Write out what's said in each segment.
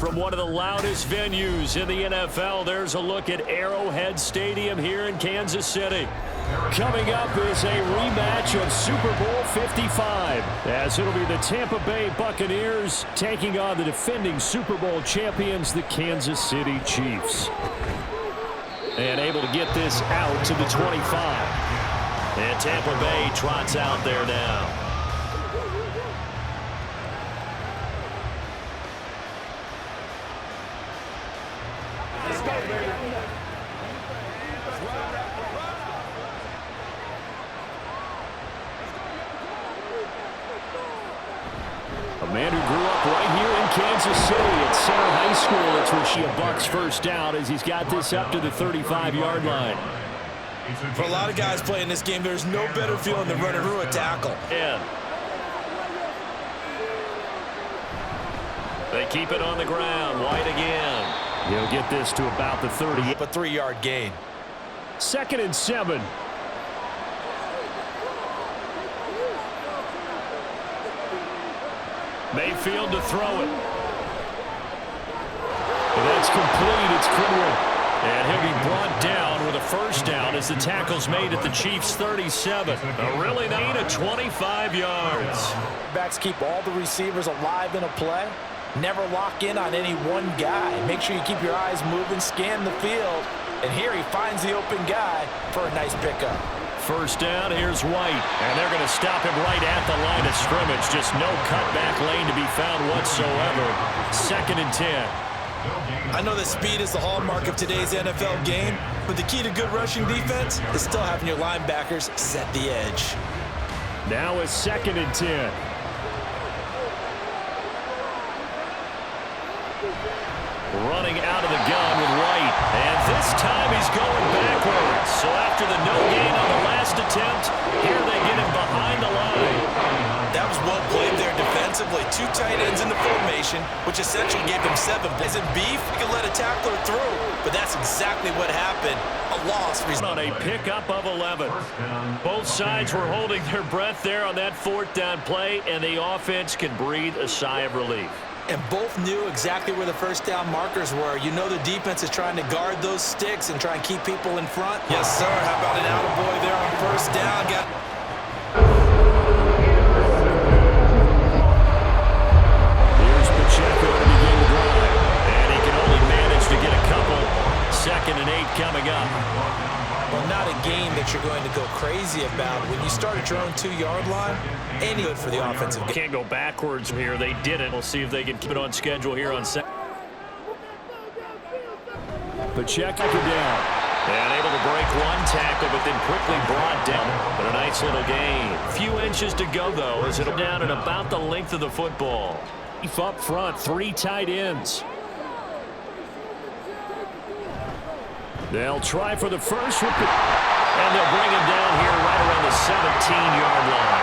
From one of the loudest venues in the NFL, there's a look at Arrowhead Stadium here in Kansas City. Coming up is a rematch of Super Bowl 55, as it'll be the Tampa Bay Buccaneers taking on the defending Super Bowl champions, the Kansas City Chiefs. And able to get this out to the 25. And Tampa Bay trots out there now. A man who grew up right here in Kansas City at Center High School. It's where Chiefs and Bucs first down as he's got this up to the 35-yard line. For a lot of guys playing this game, there's no better feeling than running through a tackle. Yeah. They keep it on the ground. White again. He'll get this to about the 30. A 3-yard gain. 2nd and 7. Mayfield to throw it. And that's complete. It's Goodwin. And he'll be brought down with a first down as the tackle's made at the Chiefs' 37. A really need of 25 yards. Backs keep all the receivers alive in a play. Never lock in on any one guy. Make sure you keep your eyes moving, scan the field. And here he finds the open guy for a nice pickup. First down, here's White. And they're going to stop him right at the line of scrimmage. Just no cutback lane to be found whatsoever. 2nd and 10. I know that speed is the hallmark of today's NFL game, but the key to good rushing defense is still having your linebackers set the edge. Now it's 2nd and 10. Running out of the gun with White. And this time he's going backwards. So after the no gain on the last attempt, here they get him behind the line. That was well played there defensively. 2 tight ends in the formation, which essentially gave them 7 plays in beef. You can let a tackler through, but that's exactly what happened. A loss. On a pickup of 11. Both sides were holding their breath there on that 4th down play, and the offense can breathe a sigh of relief. And both knew exactly where the first down markers were. You know the defense is trying to guard those sticks and try and keep people in front. Yes, sir. How about an attaboy there on first down? Here's Pacheco to begin the drive. And he can only manage to get a couple. 2nd and 8 coming up. Well, not a game that you're going to go crazy about. When you start at your own 2-yard line, any good for the offensive game. Can't go backwards from here. They did it. We'll see if they can keep it on schedule here on second. Pacheco down. And able to break one tackle, but then quickly brought down. But a nice little gain. Few inches to go, though, as it'll down at about the length of the football. Up front, 3 tight ends. They'll try for the first. And they'll bring him down here right around the 17-yard line.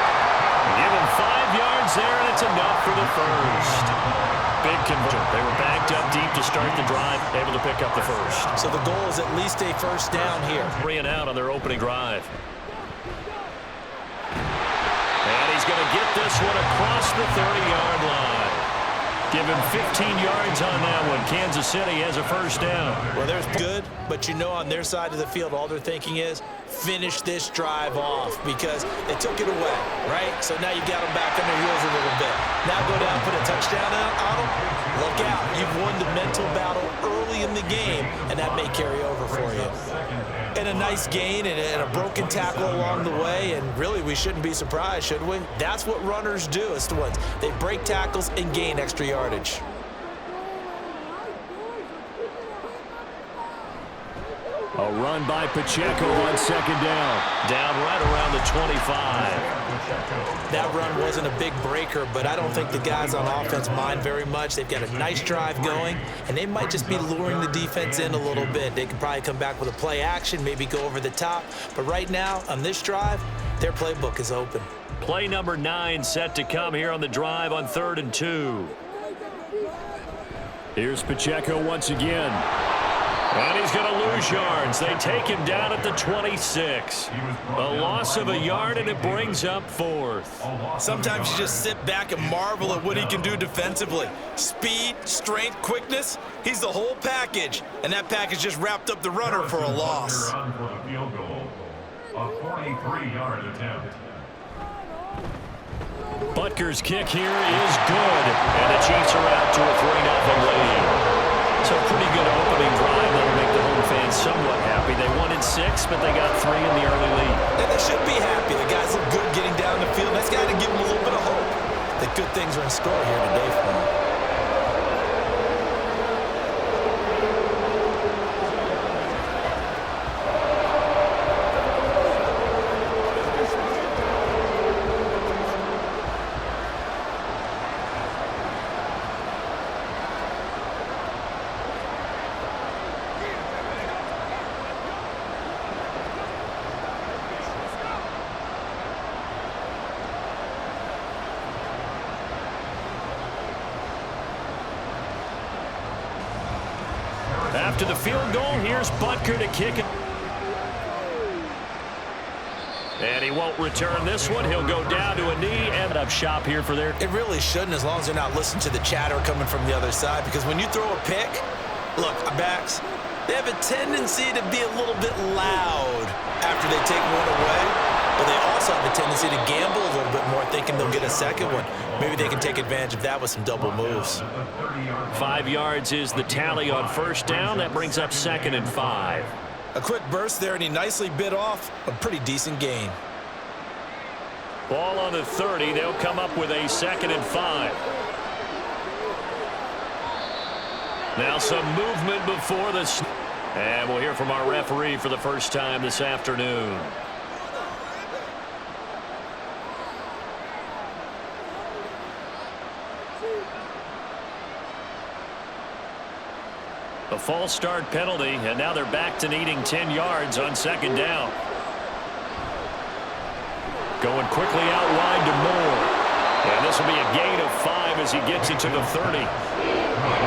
Give him 5 yards there, and it's enough for the first. Big conversion. They were backed up deep to start the drive, able to pick up the first. So the goal is at least a first down here. 3 and out on their opening drive. And he's going to get this one across the 30-yard line. Give him 15 yards on that one. Kansas City has a first down. Well, there's good, but you know on their side of the field, all they're thinking is finish this drive off because they took it away, right? So now you got them back on their heels a little bit. Now go down, put a touchdown on them. Look out. You've won the mental battle early in the game, and that may carry over for you. And a nice gain and a broken tackle along the way, and really we shouldn't be surprised, should we? That's what runners do. It's the ones. They break tackles and gain extra yardage. A run by Pacheco on 2nd down. Down right around the 25. That run wasn't a big breaker, but I don't think the guys on offense mind very much. They've got a nice drive going, and they might just be luring the defense in a little bit. They could probably come back with a play action, maybe go over the top. But right now, on this drive, their playbook is open. Play number 9 set to come here on the drive on 3rd and 2. Here's Pacheco once again. And he's going to lose yards. They take him down at the 26. A loss of a yard, and it brings up 4th. Sometimes you just sit back and marvel at what he can do defensively. Speed, strength, quickness, he's the whole package. And that package just wrapped up the runner for a loss. A 43-yard attempt. Butker's kick here is good. And the Chiefs are out to a 3-0 lead. So a pretty good opening drive that'll make the home fans somewhat happy. They wanted 6, but they got 3 in the early lead. And they should be happy. The guys look good getting down the field. That's got to give them a little bit of hope that good things are in store here today for them. After the field goal, here's Butker to kick it. And he won't return this one. He'll go down to a knee and up shop here for their... It really shouldn't, as long as they're not listening to the chatter coming from the other side. Because when you throw a pick, look, our backs, they have a tendency to be a little bit loud after they take one away. But they also have a tendency to gamble a little bit more, thinking they'll get a second one. Maybe they can take advantage of that with some double moves. 5 yards is the tally on first down. That brings up 2nd and 5. A quick burst there, and he nicely bit off a pretty decent gain. Ball on the 30. They'll come up with a 2nd and 5. Now some movement before this. And we'll hear from our referee for the first time this afternoon. A false start penalty, and now they're back to needing 10 yards on 2nd down. Going quickly out wide to Moore. And this will be a gain of 5 as he gets it to the 30.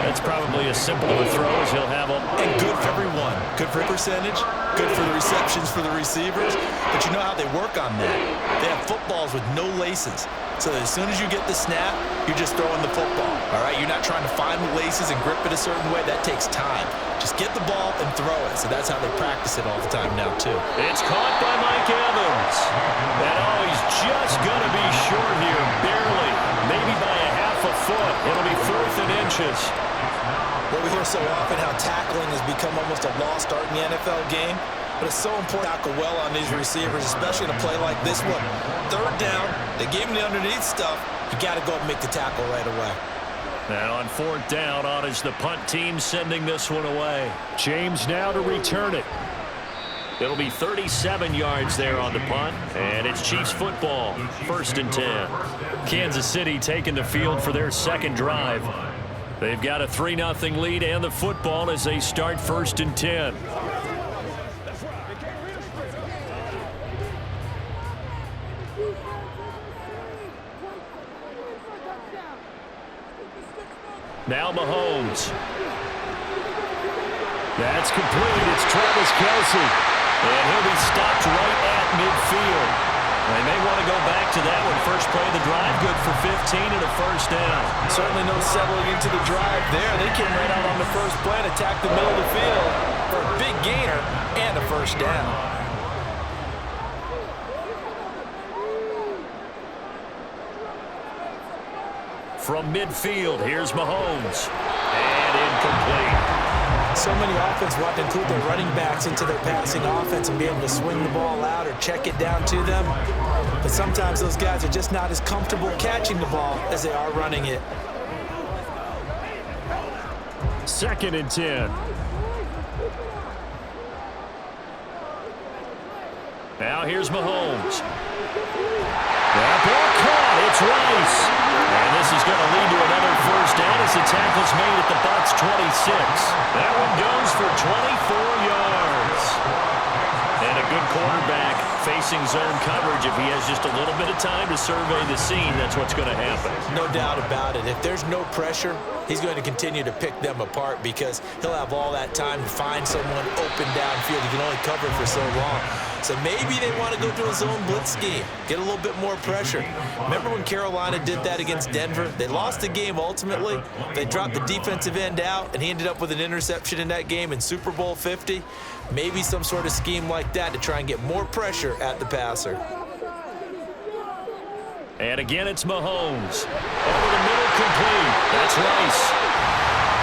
That's probably as simple of a throw as he'll have. And good for everyone. Good for percentage, good for the receptions for the receivers. But you know how they work on that. They have footballs with no laces. So that as soon as you get the snap, you're just throwing the football. All right, you're not trying to find the laces and grip it a certain way. That takes time. Just get the ball and throw it. So that's how they practice it all the time now, too. It's caught by Mike Evans. And he's just going to be short here, barely. Maybe by a half a foot. It'll be 4th and inches. Well, we hear so often how tackling has become almost a lost art in the NFL game. But it's so important to tackle well on these receivers, especially in a play like this one. 3rd down, they gave him the underneath stuff. You got to go and make the tackle right away. Now on 4th down, on is the punt team sending this one away. James now to return it. It'll be 37 yards there on the punt, and it's Chiefs football, 1st and 10. Kansas City taking the field for their 2nd drive. They've got a 3-0 lead and the football as they start 1st and 10. Now Mahomes. That's complete. It's Travis Kelce. And he'll be stopped right at midfield. They may want to go back to that one. First play of the drive, good for 15 and a 1st down. Certainly no settling into the drive there. They came right out on the first play and attacked the middle of the field for a big gainer and a 1st down. From midfield, here's Mahomes. And incomplete. So many offenses want to include their running backs into their passing offense and be able to swing the ball out or check it down to them. But sometimes those guys are just not as comfortable catching the ball as they are running it. 2nd and 10. Now here's Mahomes. That ball caught. It's Rice. And this is going to lead to another 1st down as the tackle's made at the Bucs 26. That one goes for 24 yards. And a good quarterback facing facing zone coverage, if he has just a little bit of time to survey the scene, that's what's going to happen. No doubt about it. If there's no pressure, he's going to continue to pick them apart because he'll have all that time to find someone open downfield. He can only cover for so long. So maybe they want to go to a zone blitz scheme, get a little bit more pressure. Remember when Carolina did that against Denver? They lost the game ultimately. They dropped the defensive end out, and he ended up with an interception in that game in Super Bowl 50. Maybe some sort of scheme like that to try and get more pressure at the passer. And again, it's Mahomes. Over the middle, complete. That's Rice.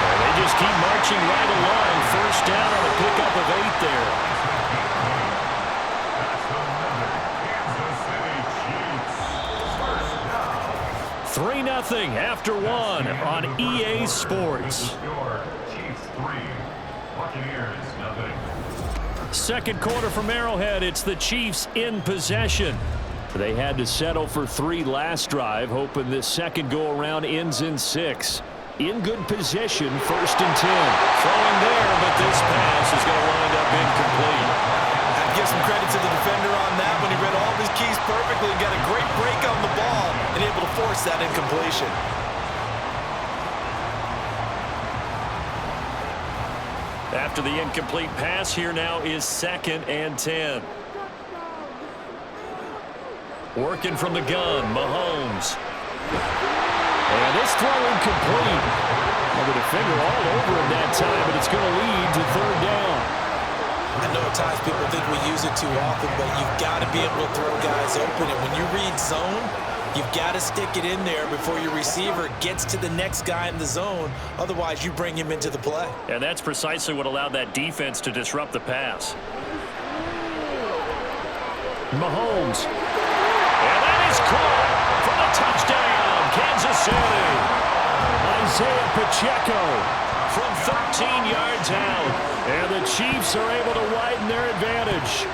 And they just keep marching right along. First down on a pickup of 8 there. 3-0 after 1 on EA Sports. Chiefs 3, Buccaneers 0. Second quarter from Arrowhead. It's the Chiefs in possession. They had to settle for 3 last drive, hoping this second go-around ends in 6. In good position, 1st and 10. Throwing there, but this pass is going to wind up incomplete. I'd give some credit to the defender on that when he read all of his keys perfectly and got a great break on the ball and able to force that incompletion. After the incomplete pass, here now is 2nd and 10. Working from the gun, Mahomes. And this throw incomplete. Well, the defender all over him that time, but it's going to lead to 3rd down. I know at times people think we use it too often, but you've got to be able to throw guys open. And when you read zone, you've got to stick it in there before your receiver gets to the next guy in the zone. Otherwise, you bring him into the play. And that's precisely what allowed that defense to disrupt the pass. Mahomes. And that is caught for the touchdown, Kansas City. Isaiah Pacheco from 13 yards out. And the Chiefs are able to widen their advantage.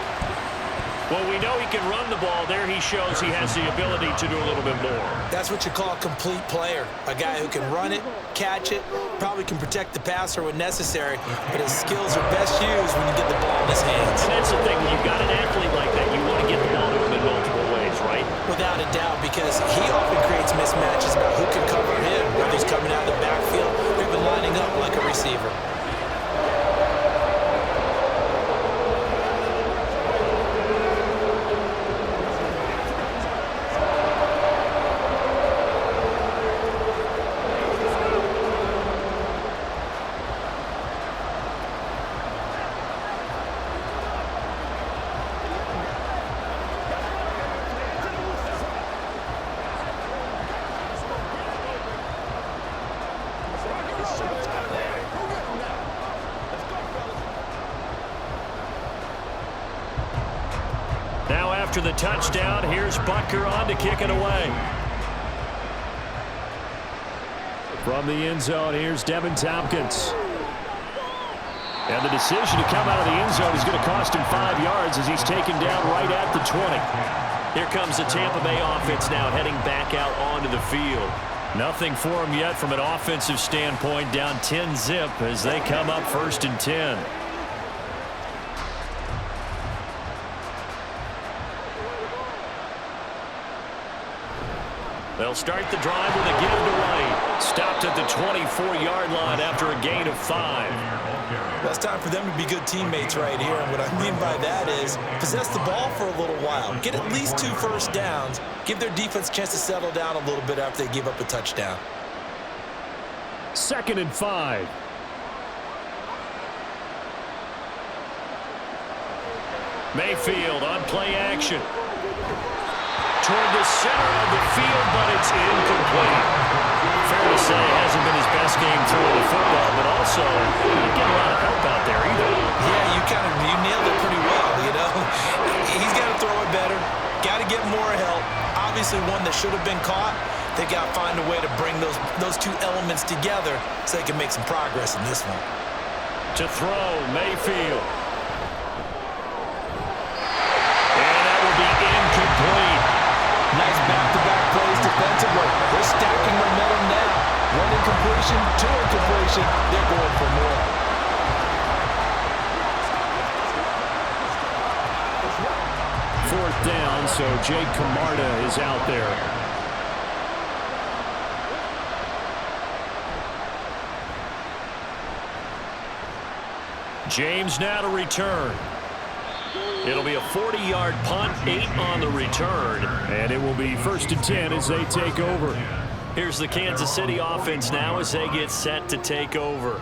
Well, we know he can run the ball. There he shows he has the ability to do a little bit more. That's what you call a complete player. A guy who can run it, catch it, probably can protect the passer when necessary, but his skills are best used when you get the ball in his hands. And that's the thing. When you've got an athlete like that, you want to get the ball to him in multiple ways, right? Without a doubt, because he often creates mismatches about who can cover him, whether he's coming out of the backfield or even lining up like a receiver. Now after the touchdown, here's Butker on to kick it away. From the end zone, here's Devin Tompkins. And the decision to come out of the end zone is going to cost him 5 yards as he's taken down right at the 20. Here comes the Tampa Bay offense now heading back out onto the field. Nothing for him yet from an offensive standpoint, down 10-zip as they come up 1st and 10. They'll start the drive with a give to White. Stopped at the 24-yard line after a gain of 5. Well, it's time for them to be good teammates right here. And what I mean by that is possess the ball for a little while. Get at least 2 first downs. Give their defense a chance to settle down a little bit after they give up a touchdown. 2nd and 5. Mayfield on play action. Toward the center of the field, but it's incomplete. Fair to say, hasn't been his best game throwing the football, but also not getting a lot of help out there either. Yeah, you nailed it pretty well, you know. He's got to throw it better, got to get more help. Obviously one that should have been caught. They got to find a way to bring those 2 elements together so they can make some progress in this one. To throw, Mayfield. And that will be incomplete. Nice back-to-back plays defensively. They're stacking momentum now. 1 incompletion, 2 incompletion. They're going for more. 4th so Jake Camarda is out there. James now to return. It'll be a 40-yard punt, 8 on the return, and it will be 1st and 10 as they take over. Here's the Kansas City offense now as they get set to take over.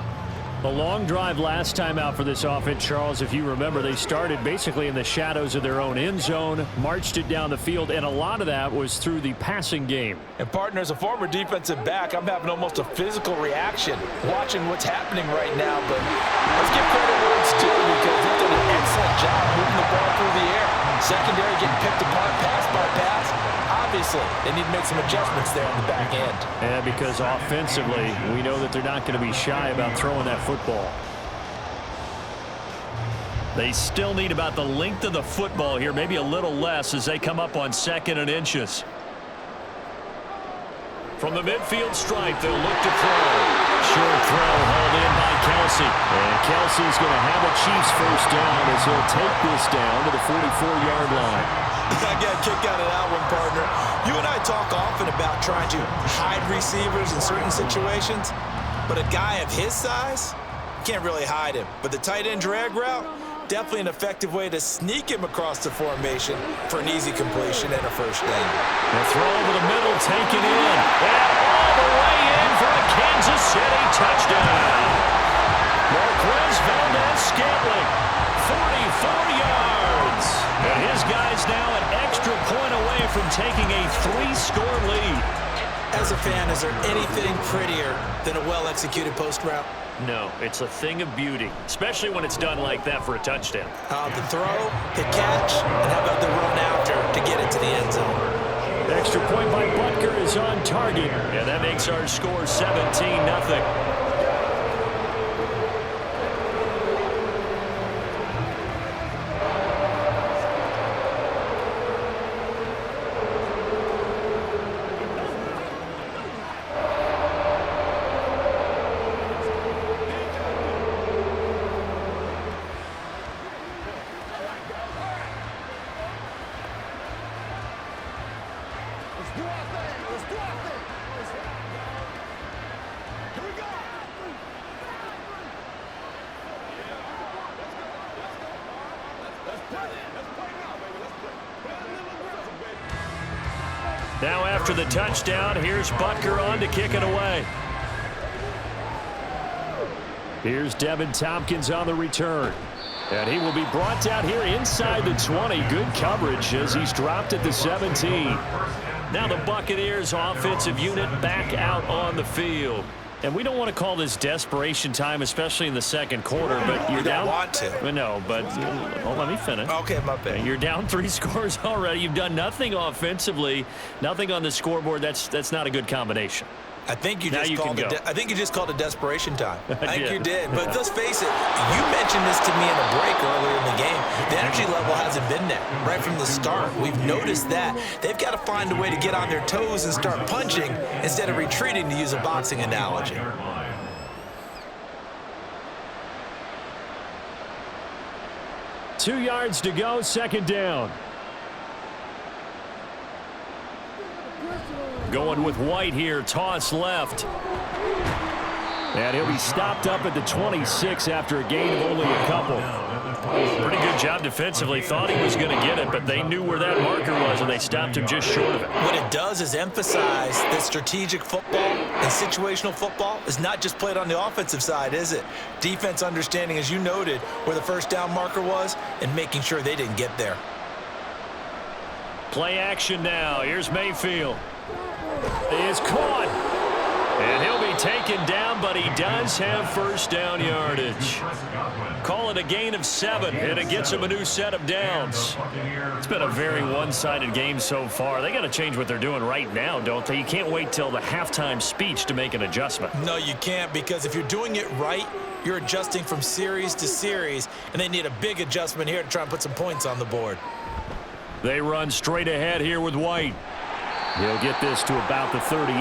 A long drive last time out for this offense, Charles. If you remember, they started basically in the shadows of their own end zone, marched it down the field, and a lot of that was through the passing game. And, partner, as a former defensive back, I'm having almost a physical reaction watching what's happening right now. But let's give credit where it's due because they've done an excellent job moving the ball through the air. Secondary getting picked apart pass by pass. Obviously, they need to make some adjustments there on the back end. And because offensively, we know that they're not going to be shy about throwing that football. They still need about the length of the football here, maybe a little less as they come up on 2nd and inches. From the midfield stripe, they'll look to throw. Short throw hauled in by Kelsey. And Kelsey's going to have a Chiefs first down as he'll take this down to the 44-yard line. I got a kick out of that one, partner. You and I talk often about trying to hide receivers in certain situations, but a guy of his size, can't really hide him. But the tight end drag route, definitely an effective way to sneak him across the formation for an easy completion and a first down. The throw over the middle, taken in. And all the way in for a Kansas City touchdown. Marquez Valdez-Scantling, 44 yards. And his guy's now an extra point away from taking a 3-score lead. As a fan, is there anything prettier than a well-executed post route? No, it's a thing of beauty, especially when it's done like that for a touchdown. The throw, the catch, and how about the run after to get it to the end zone? Extra point by Butker is on target, and that makes our score 17-0. Now after the touchdown, here's Butker on to kick it away. Here's Devin Tompkins on the return. And he will be brought down here inside the 20. Good coverage as he's dropped at the 17. Now the Buccaneers offensive unit back out on the field. And we don't want to call this desperation time, especially in the second quarter, but you're down. You don't want to. No, but let me finish. Okay, my bad. You're down 3 scores already. You've done nothing offensively, nothing on the scoreboard. That's not a good combination. I think you just called it desperation time. I think you did. But let's face it, you mentioned this to me in a break earlier in the game. The energy level hasn't been there right from the start. We've noticed that. They've got to find a way to get on their toes and start punching instead of retreating, to use a boxing analogy. Two yards to go, second down. Going with White here, toss left. And he'll be stopped up at the 26 after a gain of only a couple. Pretty good job defensively. Thought he was going to get it, but they knew where that marker was, and they stopped him just short of it. What it does is emphasize that strategic football and situational football is not just played on the offensive side, is it? Defense understanding, as you noted, where the first down marker was and making sure they didn't get there. Play action now. Here's Mayfield. He is caught. And he'll be taken down, but he does have first down yardage. Call it a gain of 7, and it gets him a new set of downs. It's been a very one-sided game so far. They got to change what they're doing right now, don't they? You can't wait till the halftime speech to make an adjustment. No, you can't, because if you're doing it right, you're adjusting from series to series, and they need a big adjustment here to try and put some points on the board. They run straight ahead here with White. He'll get this to about the 38.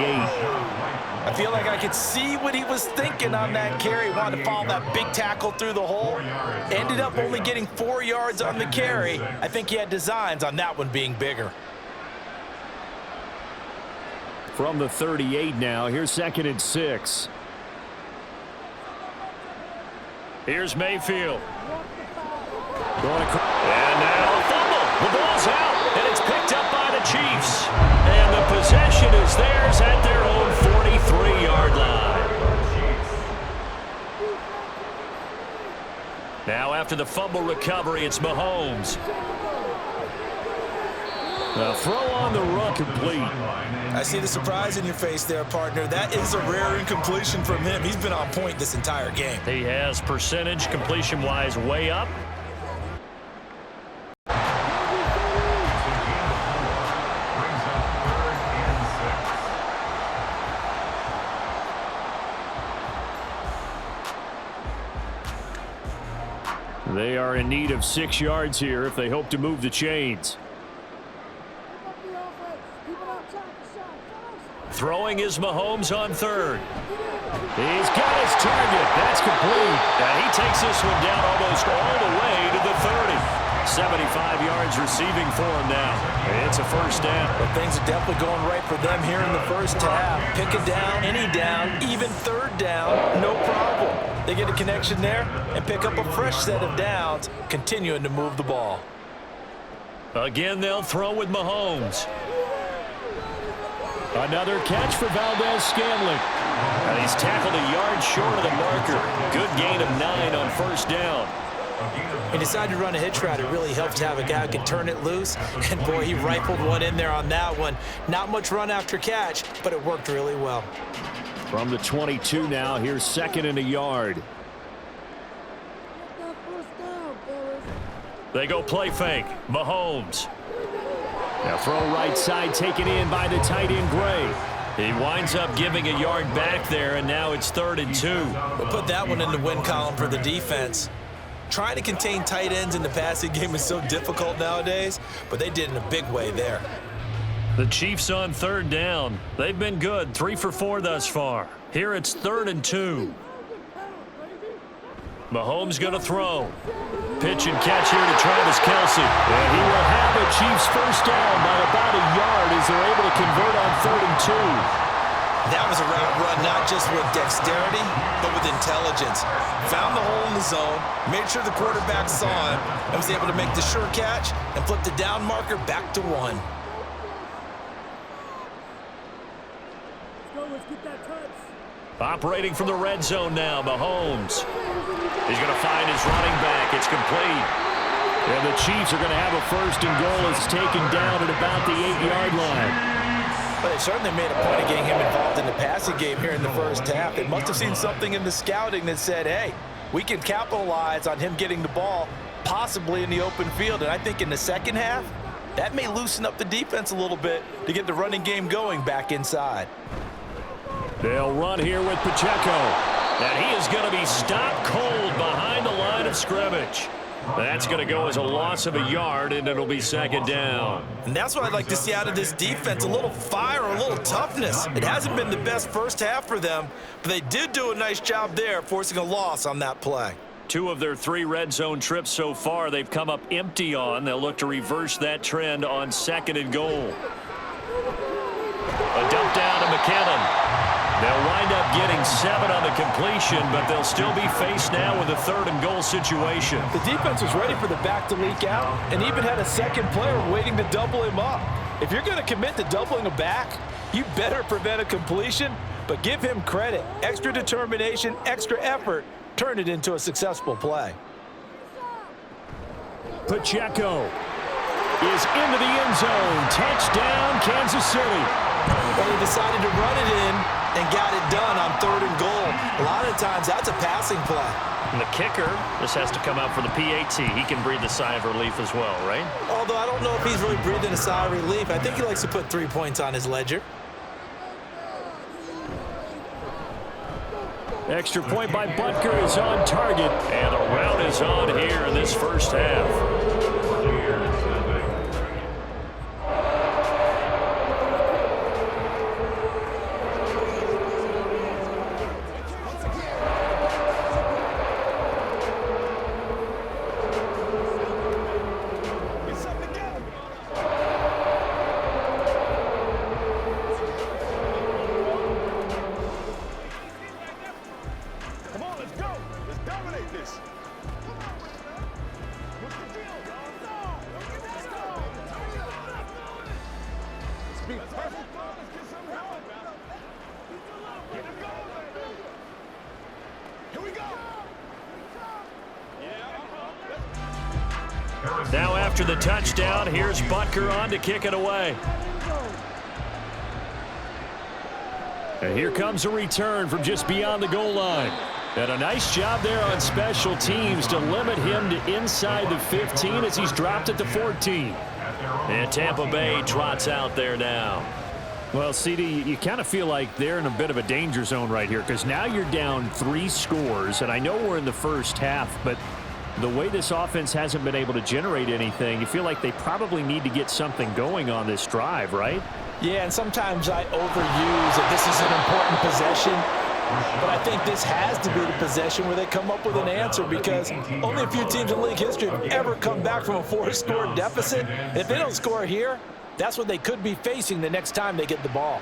I feel like I could see what he was thinking on that carry. Wanted to follow that big tackle through the hole. Ended up only getting 4 yards on the carry. I think he had designs on that one being bigger. From the 38 now, here's 2nd and 6. Here's Mayfield. And now a fumble. The ball's out, and it's picked up by the Chiefs. And the possession is theirs at their own 43-yard line. Now after the fumble recovery, it's Mahomes. The throw on the run complete. I see the surprise in your face there, partner. That is a rare incompletion from him. He's been on point this entire game. He has percentage completion-wise way up. They are in need of 6 yards here if they hope to move the chains. Throwing is Mahomes on 3rd. He's got his target. That's complete. And he takes this one down almost all the way to the 30. 75 yards receiving for him now. It's a first down. But things are definitely going right for them here in the first half. Pick a down, any down, even 3rd down, no problem. They get a connection there and pick up a fresh set of downs, continuing to move the ball. Again, they'll throw with Mahomes. Another catch for Valdez-Scantling. And he's tackled a yard short of the marker. Good gain of 9 on first down. He decided to run a hitch route. It really helps to have a guy who can turn it loose. And, boy, he rifled one in there on that one. Not much run after catch, but it worked really well. From the 22 now, here's 2nd and a yard. They go play fake. Mahomes. Now throw right side taken in by the tight end Gray. He winds up giving a yard back there, and now it's 3rd and 2. We'll put that one in the win column for the defense. Trying to contain tight ends in the passing game is so difficult nowadays, but they did in a big way there. The Chiefs on 3rd down. They've been good, 3 for 4 thus far. Here it's 3rd and 2. Mahomes going to throw. Pitch and catch here to Travis Kelce. And he will have the Chiefs first down by about a yard as they're able to convert on 3rd and 2. That was a route run, not just with dexterity, but with intelligence. Found the hole in the zone, made sure the quarterback saw him, and was able to make the sure catch and flip the down marker back to 1. Operating from the red zone now, Mahomes. He's going to find his running back. It's complete. And the Chiefs are going to have a 1st and goal. It's taken down at about the 8-yard line. But they certainly made a point of getting him involved in the passing game here in the first half. They must have seen something in the scouting that said, hey, we can capitalize on him getting the ball, possibly in the open field. And I think in the second half, that may loosen up the defense a little bit to get the running game going back inside. They'll run here with Pacheco. And he is going to be stopped cold behind the line of scrimmage. That's going to go as a loss of a yard, and it'll be 2nd down. And that's what I'd like to see out of this defense, a little fire, a little toughness. It hasn't been the best first half for them, but they did do a nice job there, forcing a loss on that play. 2 of their 3 red zone trips so far they've come up empty on. They'll look to reverse that trend on 2nd and goal. A dump down to McKinnon. They'll wind up getting 7 on the completion, but they'll still be faced now with a 3rd and goal situation. The defense was ready for the back to leak out and even had a second player waiting to double him up. If you're going to commit to doubling a back, you better prevent a completion, but give him credit. Extra determination, extra effort, turn it into a successful play. Pacheco is into the end zone. Touchdown, Kansas City. But he decided to run it in and got it done on 3rd and goal. A lot of times, that's a passing play. And the kicker just has to come out for the PAT. He can breathe a sigh of relief as well, right? Although I don't know if he's really breathing a sigh of relief. I think he likes to put 3 points on his ledger. Extra point by Butker is on target. And the rout is on here in this first half. Now after the touchdown, here's Butker on to kick it away. And here comes a return from just beyond the goal line. And a nice job there on special teams to limit him to inside the 15 as he's dropped at the 14. And Tampa Bay trots out there now. Well, CD, you kind of feel like they're in a bit of a danger zone right here because now you're down 3 scores. And I know we're in the first half, but the way this offense hasn't been able to generate anything, you feel like they probably need to get something going on this drive, right? Yeah, and sometimes I overuse that this is an important possession, but I think this has to be the possession where they come up with an answer because only a few teams in league history have ever come back from a 4-score deficit. And if they don't score here, that's what they could be facing the next time they get the ball.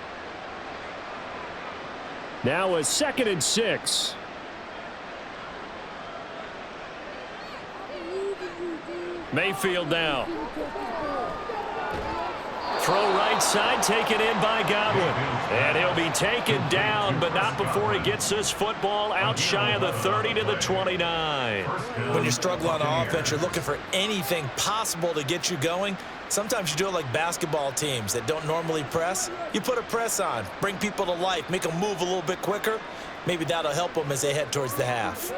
Now a 2nd and 6. Mayfield now. Throw right side, taken in by Godwin. And he'll be taken down, but not before he gets this football out shy of the 30 to the 29. When you struggle on offense, you're looking for anything possible to get you going. Sometimes you do it like basketball teams that don't normally press. You put a press on, bring people to life, make them move a little bit quicker. Maybe that'll help them as they head towards the half.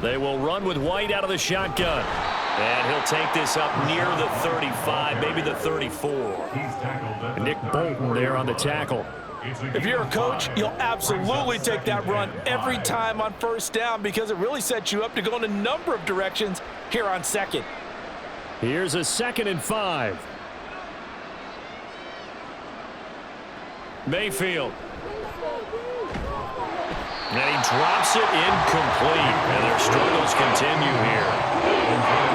They will run with White out of the shotgun. And he'll take this up near the 35, maybe the 34. Nick Bolton there on the tackle. If you're a coach, you'll absolutely take that run every time on first down because it really sets you up to go in a number of directions here on 2nd. Here's a 2nd and 5. Mayfield. And he drops it incomplete. And their struggles continue here.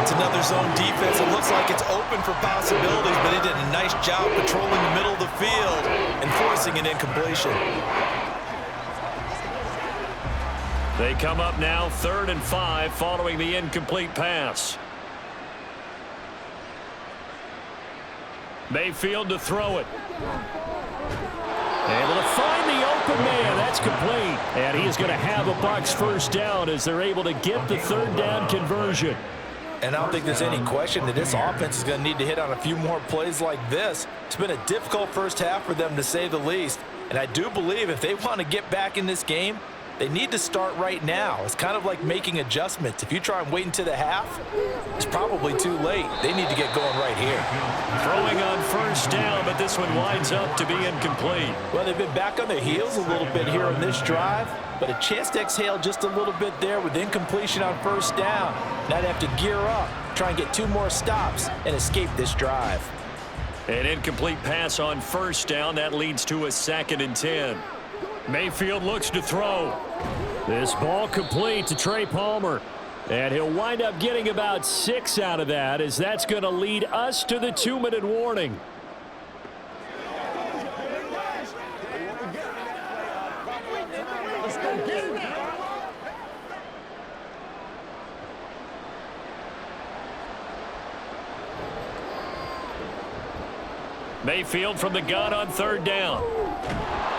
It's another zone defense. It looks like it's open for possibilities, but they did a nice job patrolling the middle of the field and forcing an incompletion. They come up now 3rd and 5 following the incomplete pass. Mayfield to throw it. Able to find the open man. That's complete. And he is going to have a Bucs first down as they're able to get the 3rd down conversion. And I don't think there's any question that this offense is going to need to hit on a few more plays like this. It's been a difficult first half for them, to say the least. And I do believe if they want to get back in this game, they need to start right now. It's kind of like making adjustments. If you try and wait until the half, it's probably too late. They need to get going right here. Throwing on first down, but this one winds up to be incomplete. Well, they've been back on their heels a little bit here on this drive, but a chance to exhale just a little bit there with incompletion on first down. Now they have to gear up, try and get 2 more stops, and escape this drive. An incomplete pass on first down. That leads to a 2nd and 10. Mayfield looks to throw. This ball complete to Trey Palmer. And he'll wind up getting about 6 out of that, as that's going to lead us to the 2-minute warning. Mayfield from the gun on 3rd down.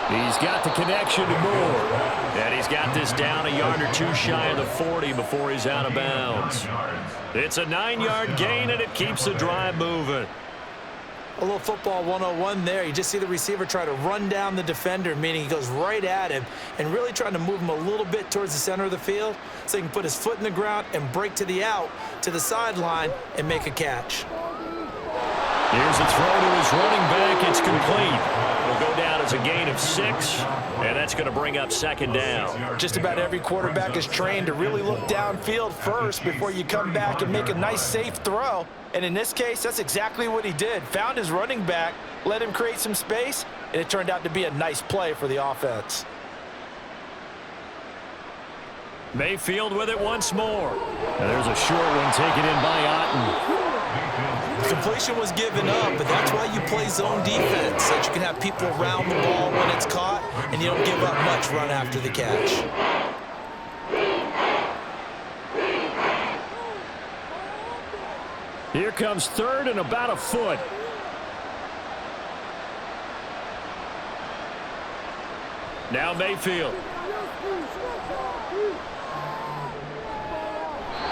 He's got the connection to Moore. And he's got this down a yard or 2 shy of the 40 before he's out of bounds. It's a 9-yard gain, and it keeps the drive moving. A little football 101 there. You just see the receiver try to run down the defender, meaning he goes right at him and really trying to move him a little bit towards the center of the field so he can put his foot in the ground and break to the out, to the sideline, and make a catch. Here's a throw to his running back. It's complete. It'll go down as a gain of 6, and that's going to bring up 2nd down. Just about every quarterback is trained to really look downfield first before you come back and make a nice, safe throw. And in this case, that's exactly what he did. Found his running back, let him create some space, and it turned out to be a nice play for the offense. Mayfield with it once more. And there's a short one taken in by Otten. Completion was given up, but that's why you play zone defense, so that you can have people around the ball when it's caught, and you don't give up much run after the catch. Here comes third and about a foot. Now Mayfield.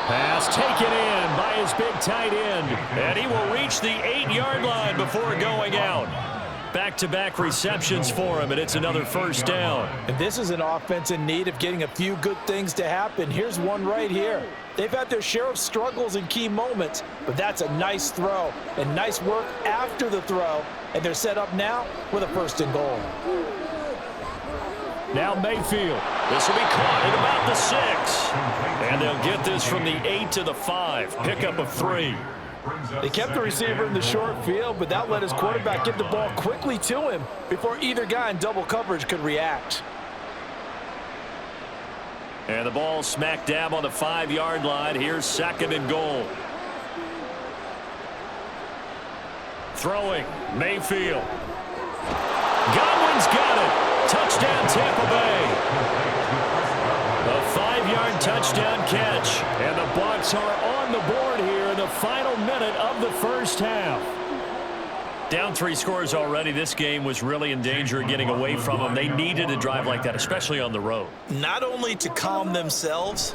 Pass taken in by his big tight end. And he will reach the 8-yard line before going out. Back-to-back receptions for him, and it's another first down. And this is an offense in need of getting a few good things to happen. Here's one right here. They've had their share of struggles in key moments, but that's a nice throw and nice work after the throw. And they're set up now with a first and goal. Now Mayfield. This will be caught at about the 6. And they'll get this from the 8 to the 5. Pickup of 3. They kept the receiver in the short field, but that let his quarterback get the ball quickly to him before either guy in double coverage could react. And the ball smack dab on the 5-yard line. Here's second and goal. Throwing, Mayfield. Godwin's got it. Touchdown, Tampa Bay. A 5-yard touchdown catch. And the Bucs are on the board here in the final minute of the first half. Down 3 scores already. This game was really in danger of getting away from them. They needed a drive like that, especially on the road. Not only to calm themselves,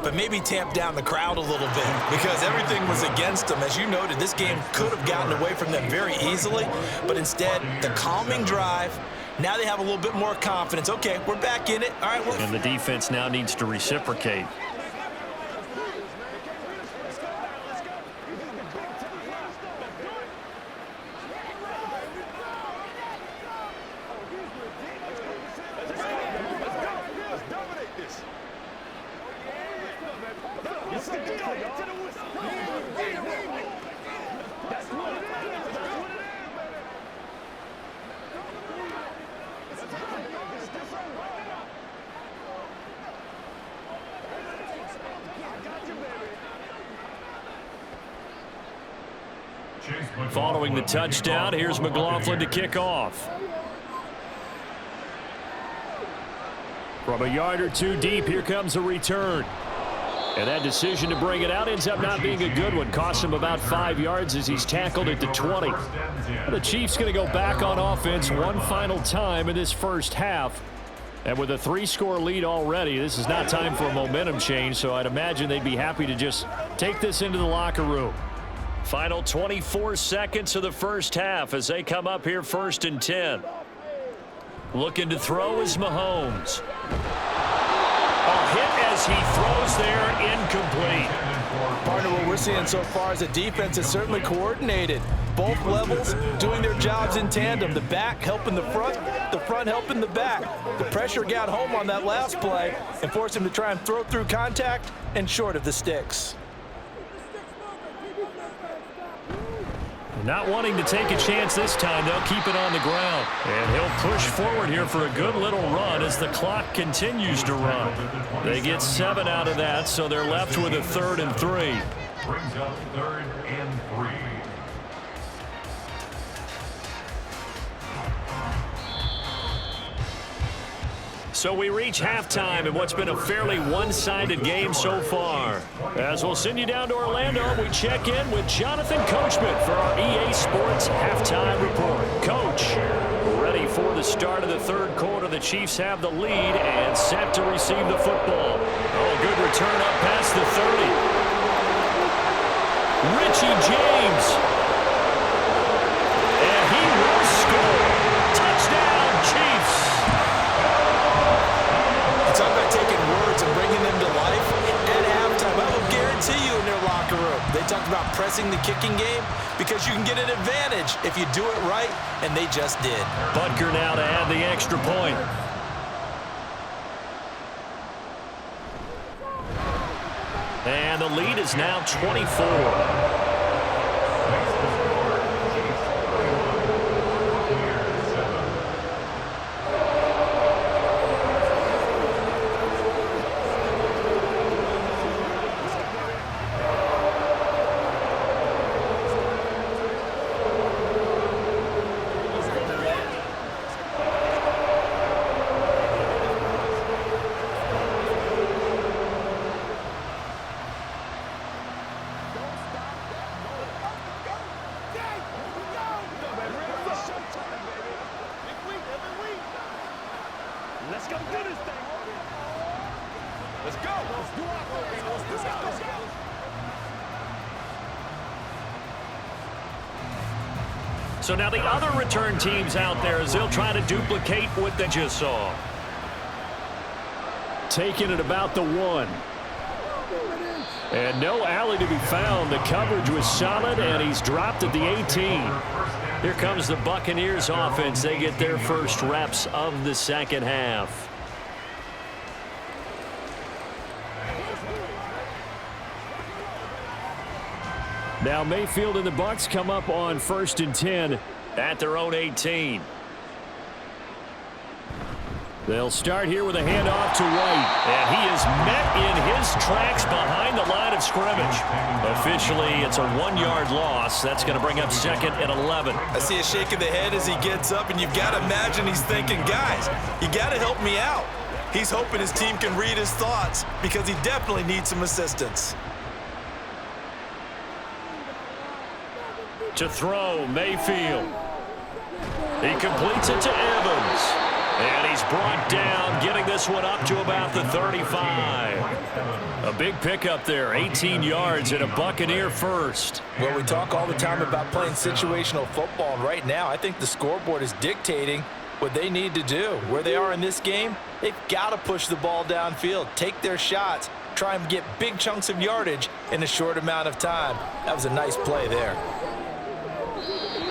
but maybe tamp down the crowd a little bit because everything was against them. As you noted, this game could have gotten away from them very easily, but instead, the calming drive. Now they have a little bit more confidence. Okay, we're back in it. All right. And the defense now needs to reciprocate. Following the touchdown, here's McLaughlin to kick off. From a yard or two deep, here comes a return. And that decision to bring it out ends up not being a good one. Cost him about 5 yards as he's tackled at the 20. The Chiefs going to go back on offense one final time in this first half. And with a 3-score lead already, this is not time for a momentum change, so I'd imagine they'd be happy to just take this into the locker room. Final 24 seconds of the first half as they come up here 1st and 10. Looking to throw is Mahomes. A hit as he throws there, incomplete. Partner, what we're seeing so far is a defense is certainly coordinated. Both levels doing their jobs in tandem. The back helping the front helping the back. The pressure got home on that last play and forced him to try and throw through contact and short of the sticks. Not wanting to take a chance this time, they'll keep it on the ground. And he'll push forward here for a good little run as the clock continues to run. They get 7 out of that, so they're left with a 3rd and 3. Brings up 3rd and 3. So we reach halftime in what's been a fairly one-sided game so far. As we'll send you down to Orlando, we check in with Jonathan Coachman for our EA Sports Halftime Report. Coach, ready for the start of the 3rd quarter. The Chiefs have the lead and set to receive the football. Oh, good return up past the 30. Richie James. And he will score. Touchdown, Chiefs. Talk about taking words and bringing them to life. At halftime, I will guarantee you in their locker room, they talked about pressing the kicking game because you can get an advantage if you do it right, and they just did. Butker now to add the extra point. And the lead is now 24. So now the other return teams out there as they'll try to duplicate what they just saw. Taking it about the 1. And no alley to be found. The coverage was solid, and he's dropped at the 18. Here comes the Buccaneers offense. They get their first reps of the second half. Now Mayfield and the Bucs come up on 1st and 10 at their own 18. They'll start here with a handoff to White. And he is met in his tracks behind the line of scrimmage. Officially, it's a 1-yard loss. That's going to bring up 2nd and 11. I see a shake of the head as he gets up, and you've got to imagine he's thinking, guys, you got to help me out. He's hoping his team can read his thoughts because he definitely needs some assistance. To throw, Mayfield. He completes it to Evans. And he's brought down, getting this one up to about the 35. A big pickup there, 18 yards and a Buccaneer first. Well, we talk all the time about playing situational football, and right now I think the scoreboard is dictating what they need to do. Where they are in this game, they've got to push the ball downfield, take their shots, try and get big chunks of yardage in a short amount of time. That was a nice play there.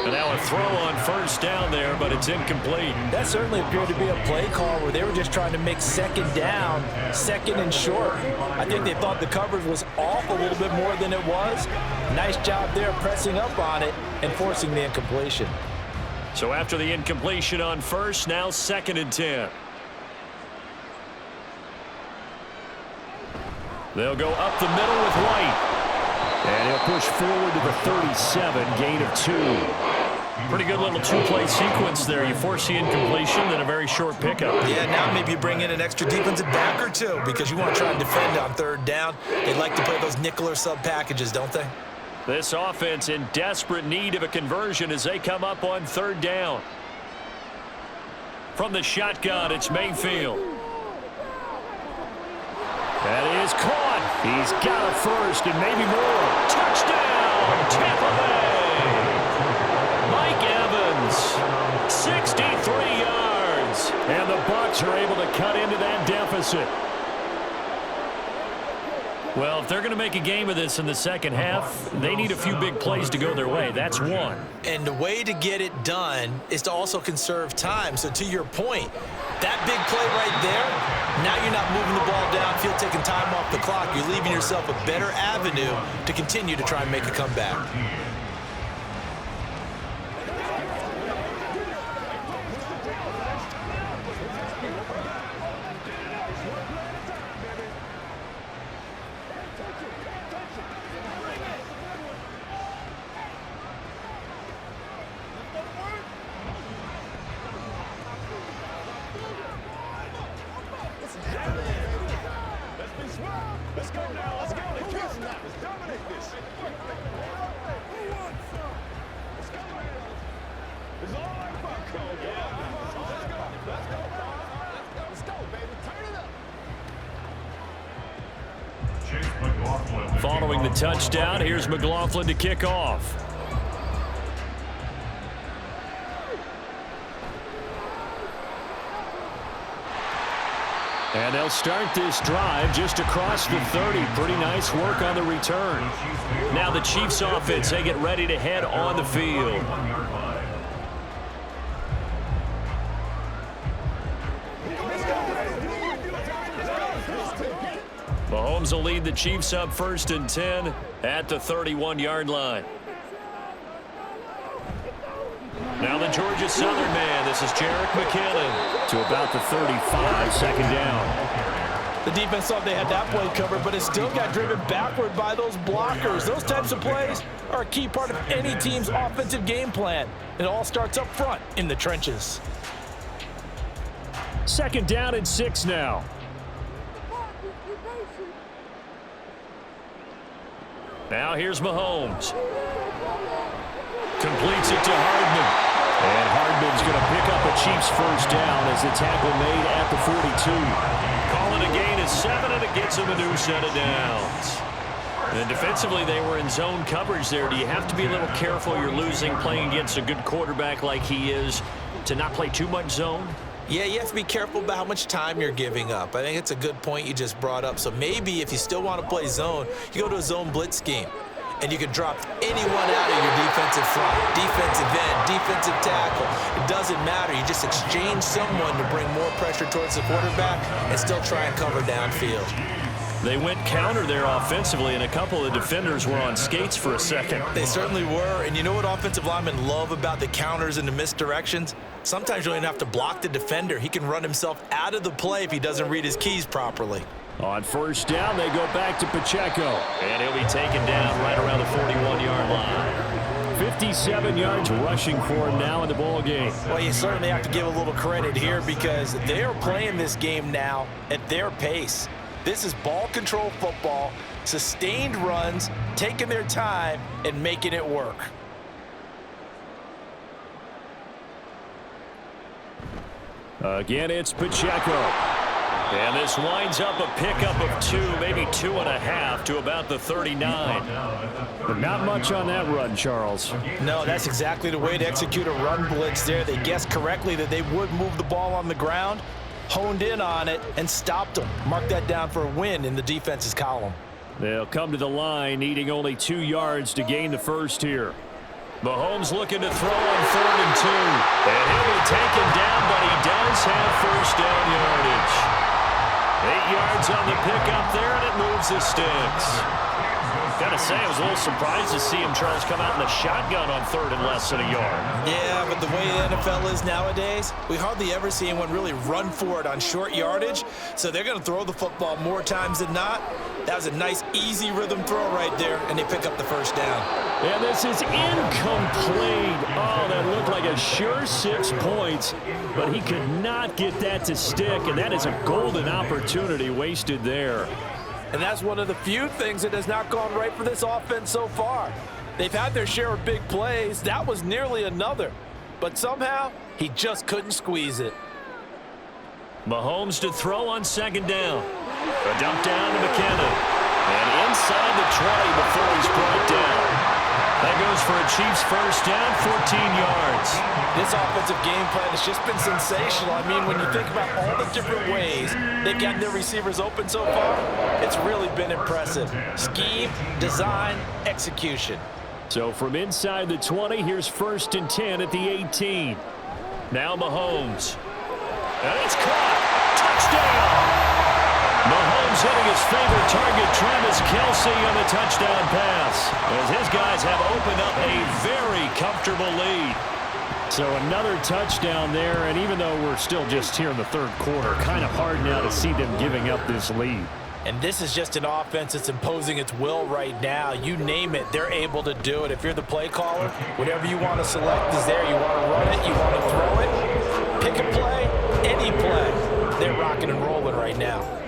And now a throw on 1st down there, but it's incomplete. That certainly appeared to be a play call where they were just trying to make 2nd down, 2nd and short. I think they thought the coverage was off a little bit more than it was. Nice job there pressing up on it and forcing the incompletion. So after the incompletion on 1st, now 2nd and 10. They'll go up the middle with White. And he'll push forward to the 37, gain of 2. Pretty good little 2-play sequence there. You force the incompletion, then a very short pickup. Yeah, now maybe you bring in an extra defensive back or 2 because you want to try and defend on 3rd down. They like to play those nickel or sub packages, don't they? This offense in desperate need of a conversion as they come up on 3rd down. From the shotgun, it's Mayfield. That is caught. He's got a first and maybe more. Touchdown, Tampa Bay. Mike Evans, 63 yards. And the Bucs are able to cut into that deficit. Well, if they're going to make a game of this in the second half, they need a few big plays to go their way. That's one. And the way to get it done is to also conserve time. So to your point, that big play right there, now you're not moving the ball downfield, taking time off the clock. You're leaving yourself a better avenue to continue to try and make a comeback. Following the touchdown, here's McLaughlin to kick off. And they'll start this drive just across the 30. Pretty nice work on the return. Now the Chiefs offense, they get ready to head on the field. Mahomes will lead the Chiefs up 1st and 10 at the 31-yard line. Now the Georgia Southern man. This is Jerick McKinnon to about the 35, 2nd down. The defense thought they had that play covered, but it still got driven backward by those blockers. Those types of plays are a key part of any team's offensive game plan. It all starts up front in the trenches. 2nd down and 6 now. Now here's Mahomes. Completes it to Hardman. And Hardman's going to pick up a Chiefs first down as the tackle made at the 42. Calling a gain of 7, and it gets him a new set of downs. And defensively, they were in zone coverage there. Do you have to be a little careful? You're losing playing against a good quarterback like he is to not play too much zone? Yeah, you have to be careful about how much time you're giving up. I think it's a good point you just brought up. So maybe if you still want to play zone, you go to a zone blitz scheme. And you can drop anyone out of your defensive front, defensive end, defensive tackle. It doesn't matter. You just exchange someone to bring more pressure towards the quarterback and still try and cover downfield. They went counter there offensively, and a couple of defenders were on skates for a second. They certainly were. And you know what offensive linemen love about the counters and the misdirections? Sometimes you don't even have to block the defender. He can run himself out of the play if he doesn't read his keys properly. On first down, they go back to Pacheco. And he'll be taken down right around the 41-yard line. 57 yards rushing for him now in the ball game. Well, you certainly have to give a little credit here because they're playing this game now at their pace. This is ball control football, sustained runs, taking their time, and making it work. Again, it's Pacheco. And this winds up a pickup of 2, maybe 2.5 to about the 39. But not much on that run, Charles. No, that's exactly the way to execute a run blitz there. They guessed correctly that they would move the ball on the ground, honed in on it, and stopped them. Mark that down for a win in the defense's column. They'll come to the line, needing only 2 yards to gain the first here. Mahomes looking to throw on 3rd and 2. And he'll be taken down, but he does have first down yardage. 8 yards on the pickup there, and it moves the sticks. Gotta say, I was a little surprised to see him, Charles, come out in the shotgun on 3rd and less than a yard. Yeah, but the way the NFL is nowadays, we hardly ever see anyone really run for it on short yardage. So they're going to throw the football more times than not. That was a nice, easy rhythm throw right there, and they pick up the first down. And this is incomplete. Oh, that looked like a sure 6 points, but he could not get that to stick, and that is a golden opportunity wasted there. And that's one of the few things that has not gone right for this offense so far. They've had their share of big plays. That was nearly another. But somehow, he just couldn't squeeze it. Mahomes to throw on 2nd down. A dump down to McKinnon. And inside the 20 before he's brought down. That goes for a Chiefs first down, 14 yards. This offensive game plan has just been sensational. I mean, when you think about all the different ways they've gotten their receivers open so far, it's really been impressive. Scheme, design, execution. So from inside the 20, here's 1st and 10 at the 18. Now Mahomes. And it's caught. Touchdown! Mahomes hitting his favorite target, Travis Kelce, on the touchdown pass. As his guys have opened up a very comfortable lead. So another touchdown there, and even though we're still just here in the 3rd quarter, kind of hard now to see them giving up this lead. And this is just an offense that's imposing its will right now. You name it, they're able to do it. If you're the play caller, whatever you want to select is there. You want to run it, you want to throw it, pick a play, any play. They're rocking and rolling right now.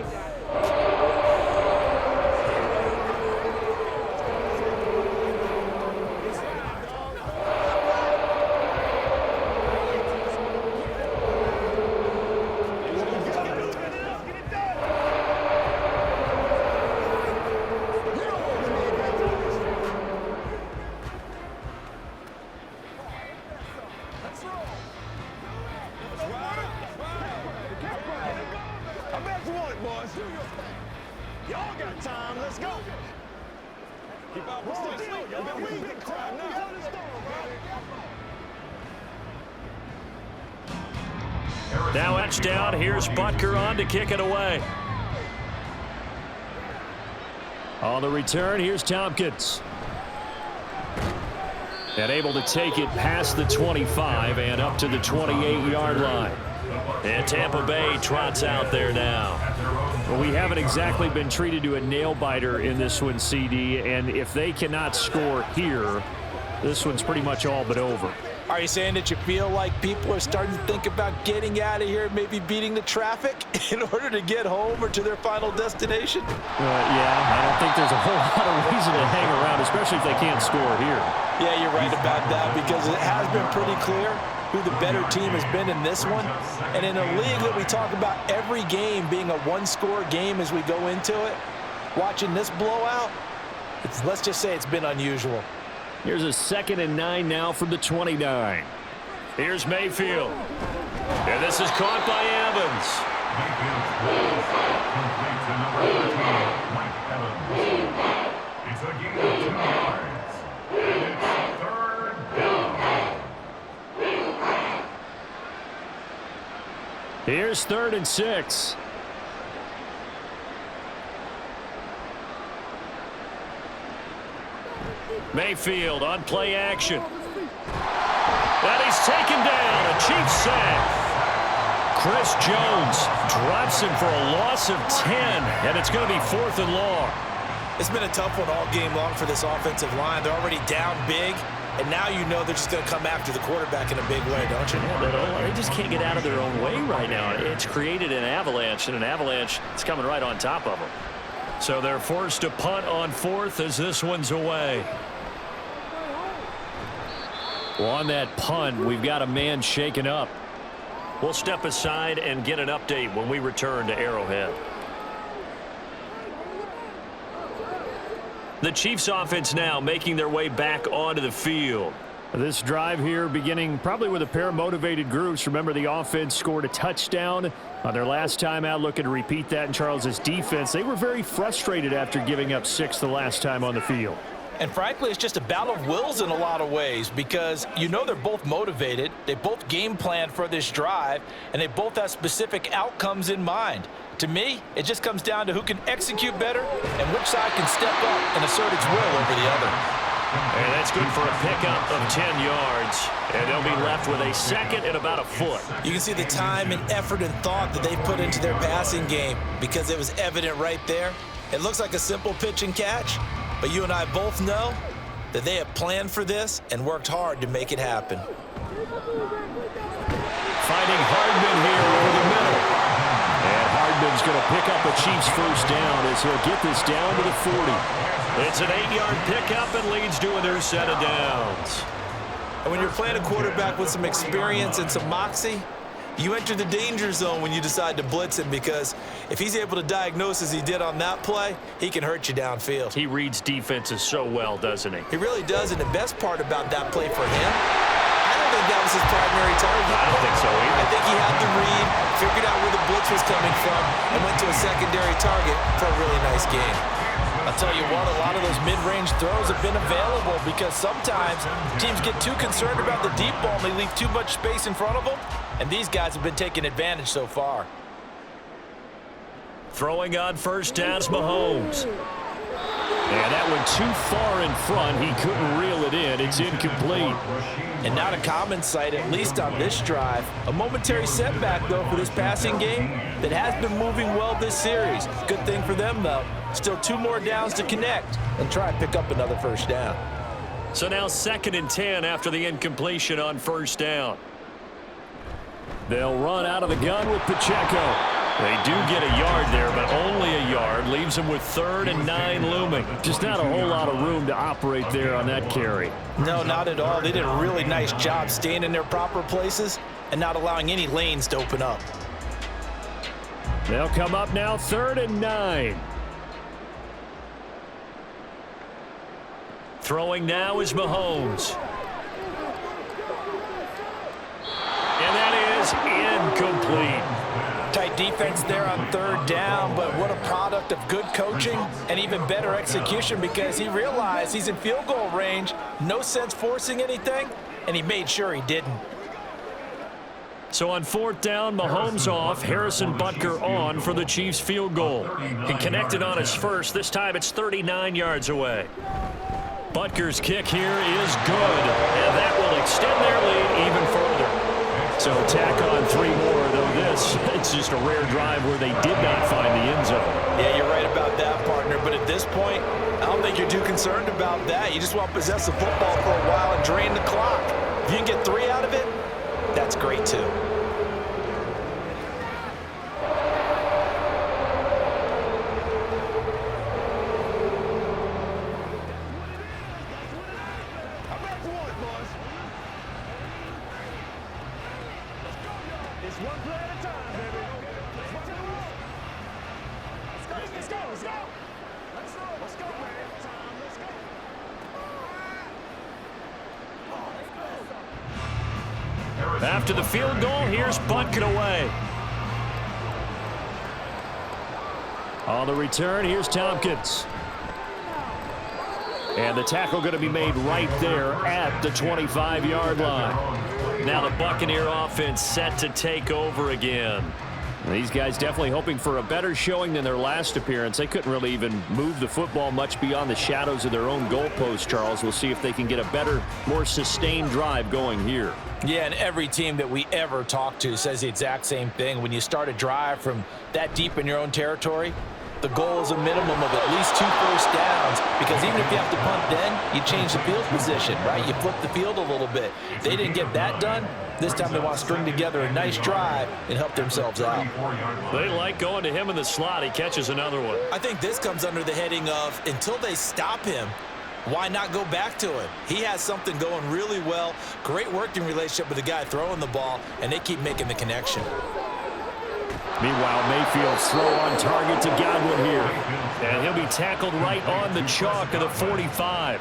Y'all got time, let's go. Keep out the stick. We big crowd now. Now touchdown. Here's Butker on to kick it away. On the return, here's Tompkins. And able to take it past the 25 and up to the 28-yard line. And Tampa Bay trots out there now. Well, we haven't exactly been treated to a nail-biter in this one, CD, and if they cannot score here, this one's pretty much all but over. Are you saying that you feel like people are starting to think about getting out of here, maybe beating the traffic in order to get home or to their final destination? Yeah, I don't think there's a whole lot of reason to hang around, especially if they can't score here. Yeah, you're right about that, because it has been pretty clear who the better team has been in this one. And in a league that we talk about every game being a one-score game as we go into it, watching this blowout, Let's just say it's been unusual. Here's a 2nd and 9 now from the 29. Here's Mayfield. And this is caught by Evans. It's a gain of 2 yards. And it's 3rd down. Here's 3rd and 6. Mayfield on play action. And he's taken down. A Chiefs sack. Chris Jones drops him for a loss of 10, and it's going to be 4th and long. It's been a tough one all game long for this offensive line. They're already down big, and now you know they're just going to come after the quarterback in a big way, don't you? Yeah, they just can't get out of their own way right now. It's created an avalanche, and an avalanche is coming right on top of them. So they're forced to punt on 4th as this one's away. Well, on that punt, we've got a man shaken up. We'll step aside and get an update when we return to Arrowhead. The Chiefs offense now making their way back onto the field. This drive here beginning probably with a pair of motivated groups. Remember, the offense scored a touchdown on their last time out. Looking to repeat that in Charles's defense. They were very frustrated after giving up 6 the last time on the field. And frankly, it's just a battle of wills in a lot of ways because you know they're both motivated. They both game planned for this drive, and they both have specific outcomes in mind. To me, it just comes down to who can execute better and which side can step up and assert its will over the other. And that's good for a pickup of 10 yards. And they'll be left with a 2nd and about a foot. You can see the time and effort and thought that they put into their passing game because it was evident right there. It looks like a simple pitch and catch, but you and I both know that they have planned for this and worked hard to make it happen. Finding Hardman here over the middle. And Hardman's going to pick up a Chiefs first down as he'll get this down to the 40. It's an 8-yard pickup and leads to a new set of downs. And when you're playing a quarterback with some experience and some moxie, you enter the danger zone when you decide to blitz him because if he's able to diagnose as he did on that play, he can hurt you downfield. He reads defenses so well, doesn't he? He really does, and the best part about that play for him, I don't think that was his primary target. I don't think so either. I think he had the read, figured out where the blitz was coming from, and went to a secondary target for a really nice game. I'll tell you what, a lot of those mid-range throws have been available because sometimes teams get too concerned about the deep ball and they leave too much space in front of them, and these guys have been taking advantage so far. Throwing on first down is Mahomes. And that went too far in front. He couldn't reel it in. It's incomplete. And not a common sight, at least on this drive. A momentary setback, though, for this passing game that has been moving well this series. Good thing for them, though. Still 2 more downs to connect and try and pick up another first down. So now 2nd and 10 after the incompletion on first down. They'll run out of the gun with Pacheco. They do get a yard there, but only a yard. Leaves them with 3rd and 9 looming. Just not a whole lot of room to operate there on that carry. No, not at all. They did a really nice job staying in their proper places and not allowing any lanes to open up. They'll come up now 3rd and 9. Throwing now is Mahomes. And that is incomplete. Tight defense there on 3rd down, but what a product of good coaching and even better execution because he realized he's in field goal range, no sense forcing anything, and he made sure he didn't. So on 4th down, Mahomes off, Harrison Butker on for the Chiefs field goal. He connected on his first. This time it's 39 yards away. Butker's kick here is good, and that will extend their lead even further. So tack on 3 more, though this, it's just a rare drive where they did not find the end zone. Yeah, you're right about that, partner, but at this point, I don't think you're too concerned about that. You just want to possess the football for a while and drain the clock. If you can get 3 out of it, that's great too. It's one play at a time, baby. Let's go. Let's go, man. Time, let's After the field goal, here's Bucket away. On the return, here's Tompkins. And the tackle going to be made right there at the 25-yard line. Now the Buccaneer offense set to take over again. These guys definitely hoping for a better showing than their last appearance. They couldn't really even move the football much beyond the shadows of their own goalpost, Charles. We'll see if they can get a better, more sustained drive going here. Yeah, and every team that we ever talk to says the exact same thing. When you start a drive from that deep in your own territory, the goal is a minimum of at least 2 first downs, because even if you have to punt then, you change the field position, right? You flip the field a little bit. They didn't get that done. This time they want to string together a nice drive and help themselves out. They like going to him in the slot. He catches another one. I think this comes under the heading of, until they stop him, why not go back to it? He has something going really well. Great working relationship with the guy throwing the ball, and they keep making the connection. Meanwhile, Mayfield's throw on target to Godwin here. And he'll be tackled right on the chalk of the 45.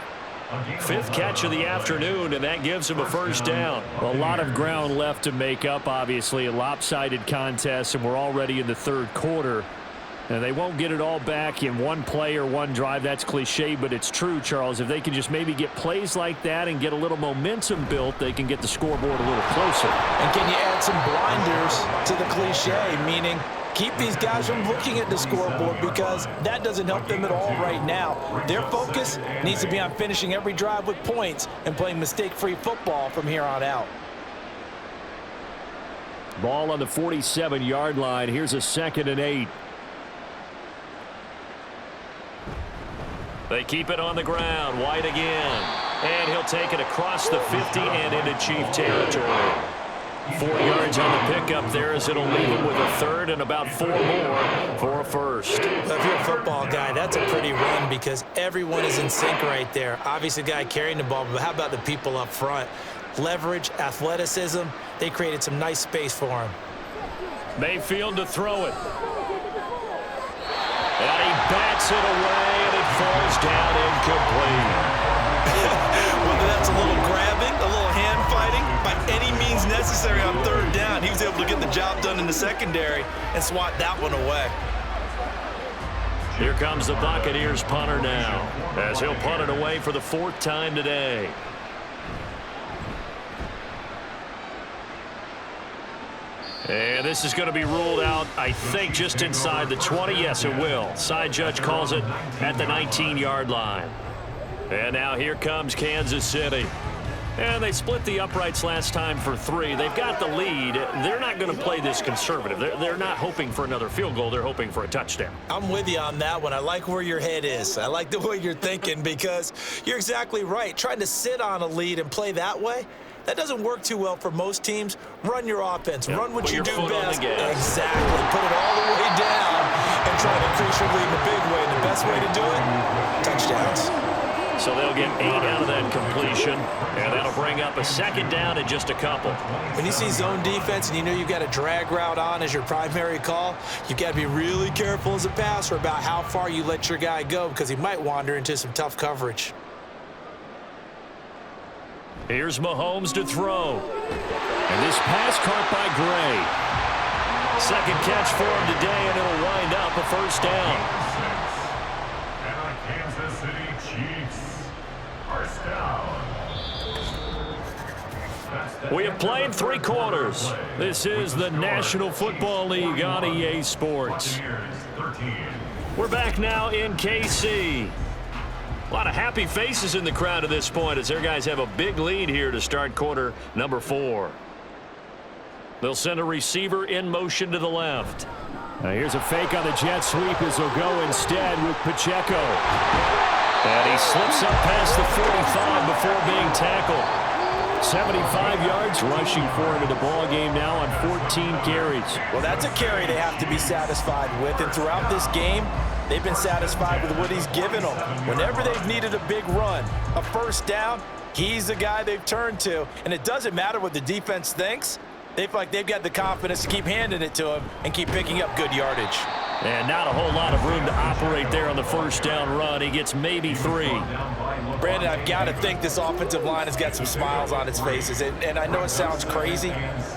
5th catch of the afternoon, and that gives him a first down. A lot of ground left to make up, obviously. A lopsided contest, and we're already in the 3rd quarter. And they won't get it all back in one play or one drive. That's cliche, but it's true, Charles. If they can just maybe get plays like that and get a little momentum built, they can get the scoreboard a little closer. And can you add some blinders to the cliche, meaning keep these guys from looking at the scoreboard, because that doesn't help them at all right now. Their focus needs to be on finishing every drive with points and playing mistake-free football from here on out. Ball on the 47-yard line. Here's a 2nd and 8. They keep it on the ground. White again. And he'll take it across the 50 and into Chief territory. 4 yards on the pickup there, as it'll leave him with a 3rd and about 4 more for a first. Well, if you're a football guy, that's a pretty run, because everyone is in sync right there. Obviously, the guy carrying the ball, but how about the people up front? Leverage, athleticism. They created some nice space for him. Mayfield to throw it. And he bats it away, and it falls down incomplete. Whether that's a little grabbing, a little hand fighting, by any means necessary on 3rd down, he was able to get the job done in the secondary and swat that one away. Here comes the Buccaneers punter now, as he'll punt it away for the 4th time today. And this is going to be ruled out, I think, just inside the 20. Yes, it will. Side judge calls it at the 19-yard line. And now here comes Kansas City. And they split the uprights last time for 3. They've got the lead. They're not going to play this conservative. They're not hoping for another field goal. They're hoping for a touchdown. I'm with you on that one. I like where your head is. I like the way you're thinking, because you're exactly right. Trying to sit on a lead and play that way, that doesn't work too well for most teams. Run your offense. Yep. Run what Put you your do foot on best. the gas. Exactly. Put it all the way down and try to increase your lead in a big way. The best way to do it, touchdowns. So they'll get 8 out of that completion, and that'll bring up a 2nd down in just a couple. When you see zone defense and you know you've got a drag route on as your primary call, you've got to be really careful as a passer about how far you let your guy go, because he might wander into some tough coverage. Here's Mahomes to throw. And this pass caught by Gray. 2nd catch for him today, and it'll wind up a first down. And the Kansas City Chiefs, first down. We have played 3 quarters. This is the National Football League on EA Sports. We're back now in KC. A lot of happy faces in the crowd at this point, as their guys have a big lead here to start quarter number 4. They'll send a receiver in motion to the left. Now here's a fake on the jet sweep, as they'll go instead with Pacheco. And he slips up past the 45 before being tackled. 75 yards rushing for him in the ball game now on 14 carries. Well, that's a carry they have to be satisfied with, and throughout this game, they've been satisfied with what he's given them. Whenever they've needed a big run, a first down, he's the guy they've turned to. And it doesn't matter what the defense thinks. They feel like they've got the confidence to keep handing it to him and keep picking up good yardage. And not a whole lot of room to operate there on the first down run. He gets maybe 3. Brandon, I've got to think this offensive line has got some smiles on its faces. And I know it sounds crazy,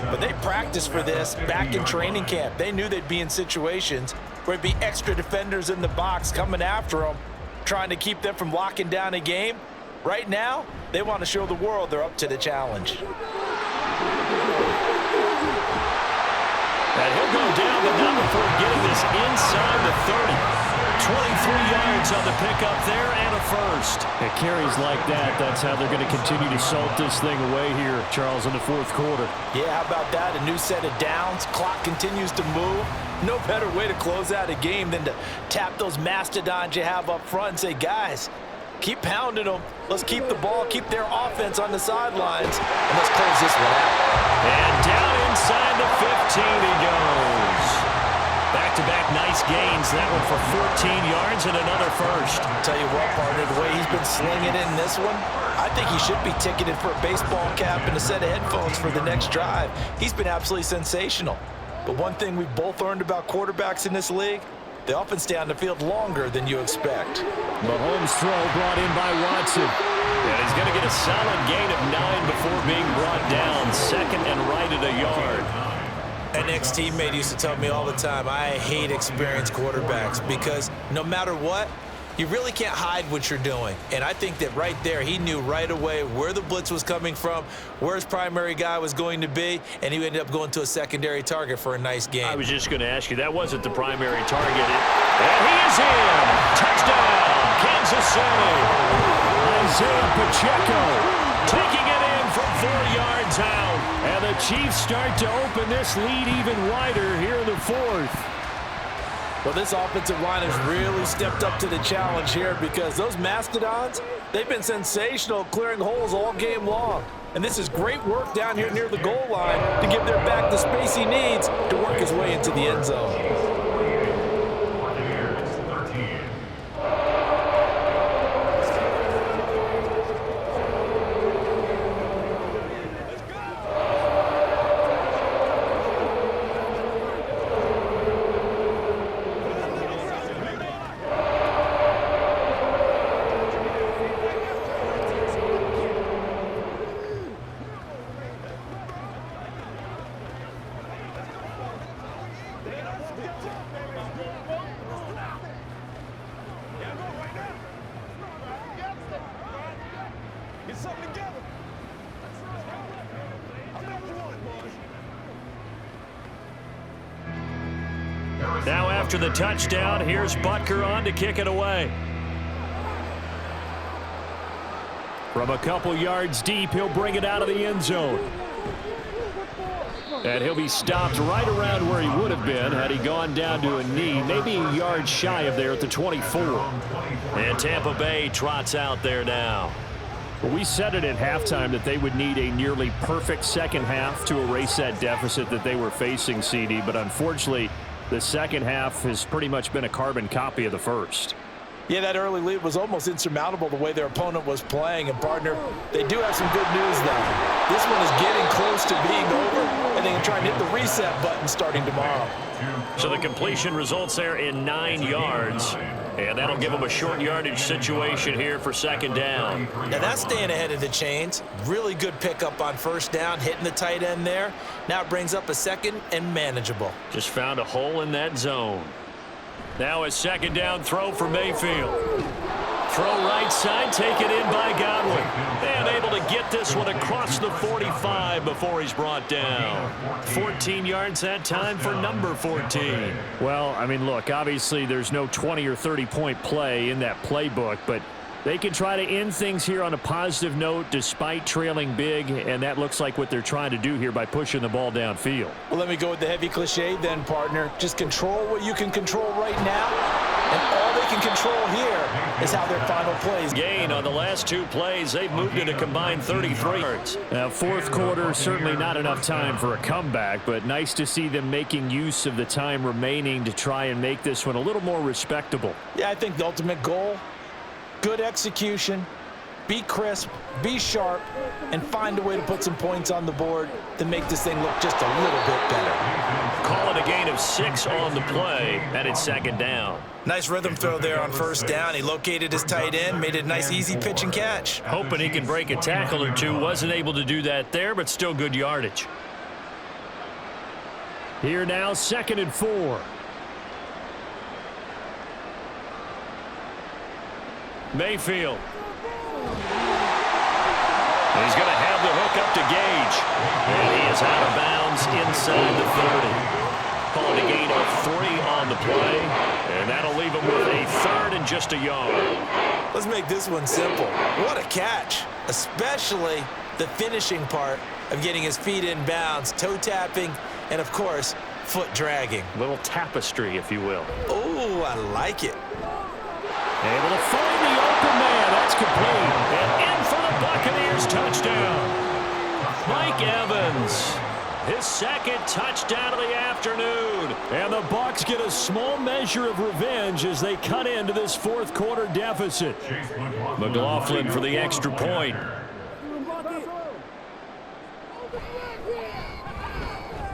but they practiced for this back in training camp. They knew they'd be in situations where there'd be extra defenders in the box coming after them, trying to keep them from locking down a game. Right now, they want to show the world they're up to the challenge. And he'll go down, but not before getting this inside the 30. 23 yards on the pickup there and a first. It carries like that. That's how they're going to continue to salt this thing away here, Charles, in the fourth quarter. Yeah, how about that? A new set of downs. Clock continues to move. No better way to close out a game than to tap those mastodons you have up front and say, guys, keep pounding them. Let's keep the ball, keep their offense on the sidelines, and let's close this one out. And down inside the 15 he goes. Back-to-back nice gains. That one for 14 yards and another first. Tell you what, partner, the way he's been slinging it in this one, I think he should be ticketed for a baseball cap and a set of headphones for the next drive. He's been absolutely sensational. But one thing we've both learned about quarterbacks in this league, they often stay on the field longer than you expect. Mahomes' throw brought in by Watson. And he's going to get a solid gain of 9 before being brought down. Second and right at a yard. An ex-teammate used to tell me all the time, I hate experienced quarterbacks because no matter what, you really can't hide what you're doing. And I think that right there, he knew right away where the blitz was coming from, where his primary guy was going to be, and he ended up going to a secondary target for a nice game. I was just going to ask you, that wasn't the primary target. And he is in. Touchdown, Kansas City. Isaiah Pacheco taking it in from 4 yards out. And the Chiefs start to open this lead even wider here in the fourth. Well, this offensive line has really stepped up to the challenge here because those mastodons, they've been sensational clearing holes all game long. And this is great work down here near the goal line to give their back the space he needs to work his way into the end zone. Now after the touchdown, here's Butker on to kick it away. From a couple yards deep, he'll bring it out of the end zone. And he'll be stopped right around where he would have been had he gone down to a knee, maybe a yard shy of there at the 24. And Tampa Bay trots out there now. Well, we said it at halftime that they would need a nearly perfect second half to erase that deficit that they were facing, CD, but unfortunately, the second half has pretty much been a carbon copy of the first. Yeah, that early lead was almost insurmountable the way their opponent was playing. And, partner, they do have some good news, though. This one is getting close to being over, and they can try and hit the reset button starting tomorrow. So the completion results there in 9 yards, and that'll give them a short yardage situation here for second down. Now that's staying ahead of the chains. Really good pickup on first down, hitting the tight end there. Now it brings up a second and manageable. Just found a hole in that zone. Now a second down throw for Mayfield. Throw right side, taken in by Godwin. And able to get this one across the 45 before he's brought down. 14 yards that time for number 14. Well, I mean, look, obviously there's no 20 or 30-point play in that playbook, but they can try to end things here on a positive note despite trailing big, and that looks like what they're trying to do here by pushing the ball downfield. Well, let me go with the heavy cliche then, partner. Just control what you can control right now, and all they can control here is how their final plays. Gain on the last 2 plays. They've moved it a combined 33 yards. Now, fourth quarter, certainly not enough time for a comeback, but nice to see them making use of the time remaining to try and make this one a little more respectable. Yeah, I think the ultimate goal, good execution, be crisp, be sharp, and find a way to put some points on the board to make this thing look just a little bit better. call it a gain of 6 on the play, and it's second down. Nice rhythm throw there on first down. He located his tight end, made it a nice, easy pitch and catch. Hoping he can break a tackle or two. Wasn't able to do that there, but still good yardage. Here now, 2nd and 4. Mayfield. He's going to have the hook up to Gage. And he is out of bounds inside the 30. Calling a gain of 3 on the play. And that'll leave him with a 3rd and just a yard. Let's make this one simple. What a catch, especially the finishing part of getting his feet in bounds, toe tapping, and, of course, foot dragging. Little tapestry, if you will. Oh, I like it. Able to find the open man. That's complete. And in for the Buccaneers touchdown. Mike Evans. His 2nd touchdown of the afternoon. And the Bucs get a small measure of revenge as they cut into this 4th quarter deficit. McLaughlin for the extra point.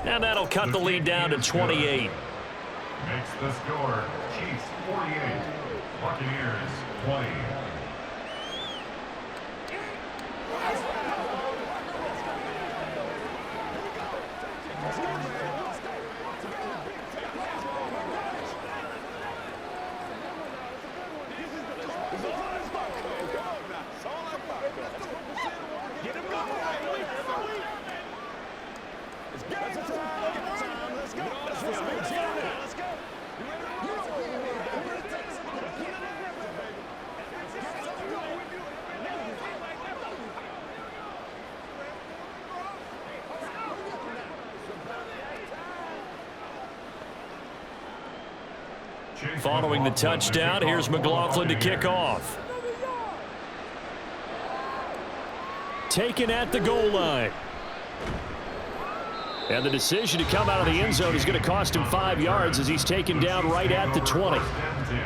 And that'll cut the lead down to 28. Makes the score Chiefs 48, Buccaneers 20. Following the touchdown, here's McLaughlin to kick off. Taken at the goal line. And the decision to come out of the end zone is going to cost him 5 yards as he's taken down right at the 20.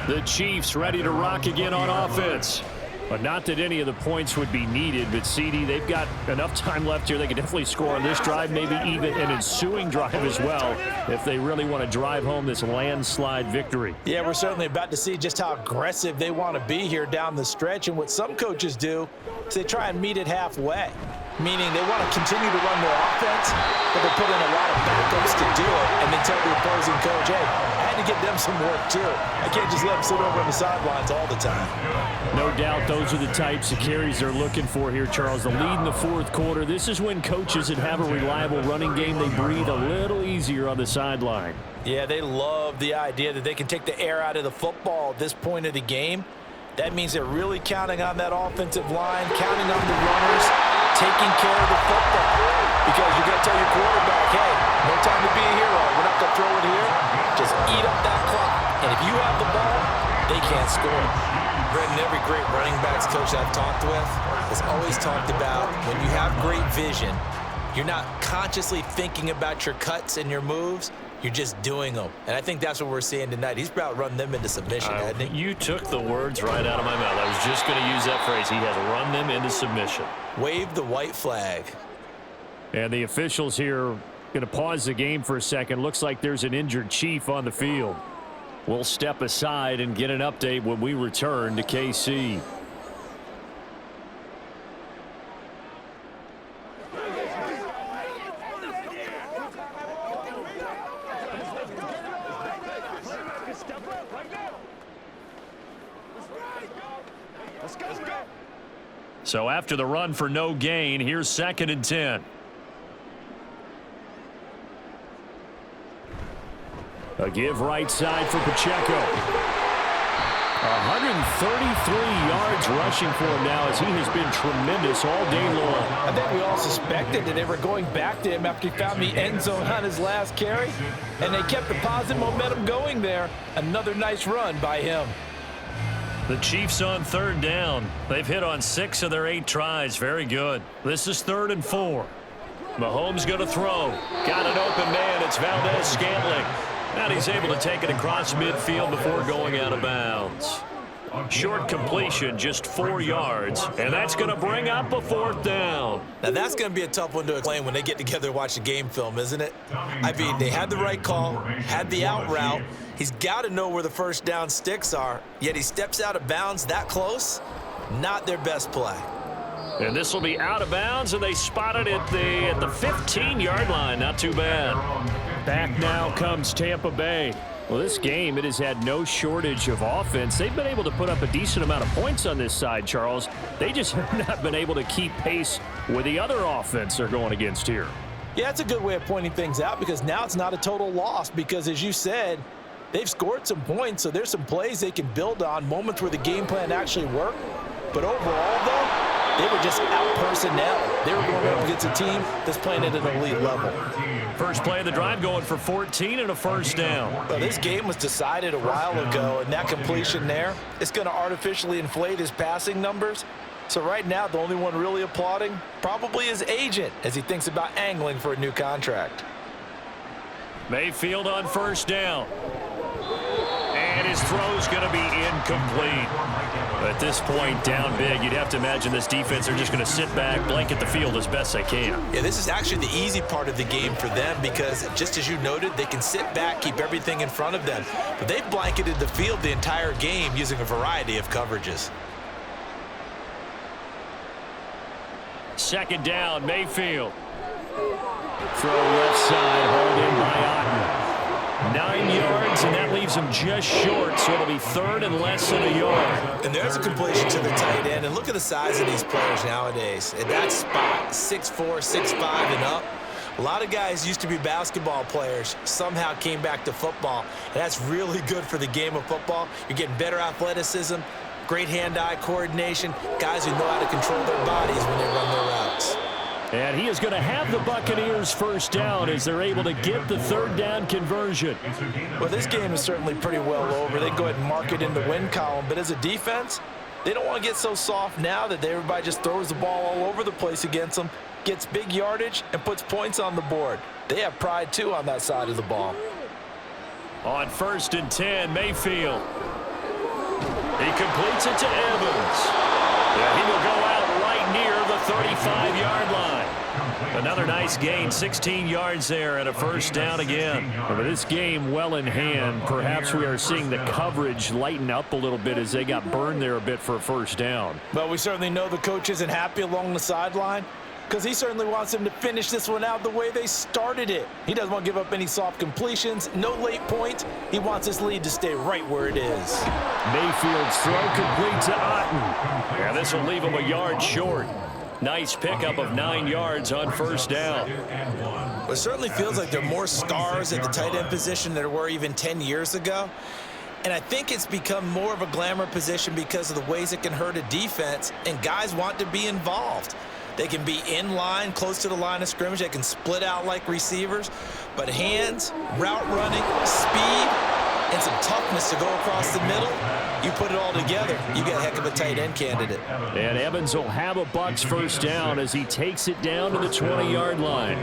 The Chiefs ready to rock again on offense. But not that any of the points would be needed, but CD, they've got enough time left here. They can definitely score on this drive, maybe even an ensuing drive as well, if they really want to drive home this landslide victory. Yeah, we're certainly about to see just how aggressive they want to be here down the stretch. And what some coaches do is they try and meet it halfway, meaning they want to continue to run their offense, but they put in a lot of backups to do it and then tell the opposing coach, hey, I had to get them some work too. I can't just let them sit over on the sidelines all the time. No doubt those are the types of carries they're looking for here, Charles. The lead in the 4th quarter. This is when coaches that have a reliable running game, they breathe a little easier on the sideline. Yeah, they love the idea that they can take the air out of the football at this point of the game. That means they're really counting on that offensive line, counting on the runners, taking care of the football. Because you're going to tell your quarterback, hey, no time to be a hero. We're not going to throw it here. Just eat up that clock. And if you have the ball, they can't score. Brendan, every great running backs coach I've talked with has always talked about when you have great vision, you're not consciously thinking about your cuts and your moves. You're just doing them. And I think that's what we're seeing tonight. He's about run them into submission, hasn't he? You took the words right out of my mouth. I was just going to use that phrase. He has run them into submission. Wave the white flag. And the officials here going to pause the game for a second. Looks like there's an injured Chief on the field. We'll step aside and get an update when we return to KC. So after the run for no gain, here's 2nd and 10. A give right side for Pacheco. 133 yards rushing for him now as he has been tremendous all day long. I think we all suspected that they were going back to him after he found the end zone on his last carry, and they kept the positive momentum going there. Another nice run by him. The Chiefs on 3rd down. They've hit on 6 of their 8 tries. Very good. This is 3rd and 4. Mahomes going to throw. Got an open man. It's Valdez-Scantling. And he's able to take it across midfield before going out of bounds. Short completion, just 4 yards, and that's going to bring up a 4th down. Now, that's going to be a tough one to explain when they get together and watch the game film, isn't it? I mean, they had the right call, had the out route. He's got to know where the first down sticks are, yet he steps out of bounds that close. Not their best play. And this will be out of bounds, and they spot it at the 15-yard line. Not too bad. Back now comes Tampa Bay. Well, this game, it has had no shortage of offense. They've been able to put up a decent amount of points on this side, Charles. They just have not been able to keep pace with the other offense they're going against here. Yeah, it's a good way of pointing things out because now it's not a total loss because, as you said, they've scored some points, so there's some plays they can build on, moments where the game plan actually worked. But overall, though, they were just out personnel. They were going up against a team that's playing at an elite level. First play of the drive going for 14 and a 1st down. Well, this game was decided a while ago, and that completion there, it's going to artificially inflate his passing numbers. So right now, the only one really applauding probably his agent as he thinks about angling for a new contract. Mayfield on 1st down. And his throw's going to be incomplete. At this point, down big, you'd have to imagine this defense are just going to sit back, blanket the field as best they can. Yeah, this is actually the easy part of the game for them because, just as you noted, they can sit back, keep everything in front of them. But they've blanketed the field the entire game using a variety of coverages. 2nd down, Mayfield. Throw left side, hauled in by Otten. 9 yards, and that leaves him just short, so it'll be 3rd and less than a yard. And there's a completion to the tight end, and look at the size of these players nowadays. At that spot, 6'4", 6'5", and up. A lot of guys used to be basketball players, somehow came back to football, and that's really good for the game of football. You're getting better athleticism, great hand-eye coordination, guys who know how to control their bodies when they run their routes. And he is going to have the Buccaneers 1st down as they're able to get the 3rd down conversion. Well, this game is certainly pretty well over. They go ahead and mark it in the win column. But as a defense, they don't want to get so soft now that everybody just throws the ball all over the place against them, gets big yardage, and puts points on the board. They have pride, too, on that side of the ball. On 1st and 10, Mayfield. He completes it to Evans. Yeah, he will go out right near the 35-yard line. Another nice gain, 16 yards there and a 1st down again. With this game well in hand, perhaps we are seeing the coverage lighten up a little bit as they got burned there a bit for a 1st down. Well, we certainly know the coach isn't happy along the sideline because he certainly wants them to finish this one out the way they started it. He doesn't want to give up any soft completions, no late points. He wants this lead to stay right where it is. Mayfield's throw complete to Otten. Yeah, this will leave him a yard short. Nice pickup of 9 yards on 1st down. Well, it certainly feels like there are more stars at the tight end position than there were even 10 years ago. And I think it's become more of a glamour position because of the ways it can hurt a defense, and guys want to be involved. They can be in line, close to the line of scrimmage. They can split out like receivers. But hands, route running, speed, and some toughness to go across the middle, you put it all together, you get a heck of a tight end candidate. And Evans will have a Bucs 1st down as he takes it down to the 20-yard line.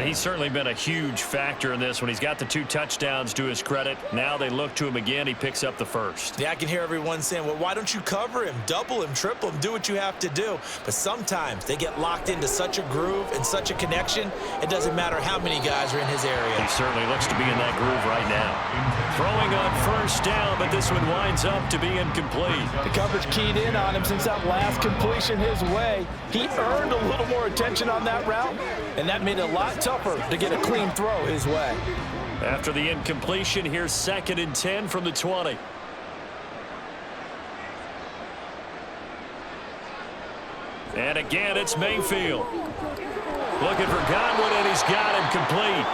He's certainly been a huge factor in this when he's got the 2 touchdowns to his credit. Now they look to him again. He picks up the 1st. Yeah, I can hear everyone saying, well, why don't you cover him, double him, triple him, do what you have to do. But sometimes they get locked into such a groove and such a connection, it doesn't matter how many guys are in his area. He certainly looks to be in that groove right now. Throwing on 1st down, but this one winds up to be incomplete. The coverage keyed in on him since that last completion his way. He earned a little more attention on that route, and that made it a lot tougher to get a clean throw his way. After the incompletion, here's 2nd and 10 from the 20. And again, it's Mayfield. Looking for Godwin, and he's got him complete.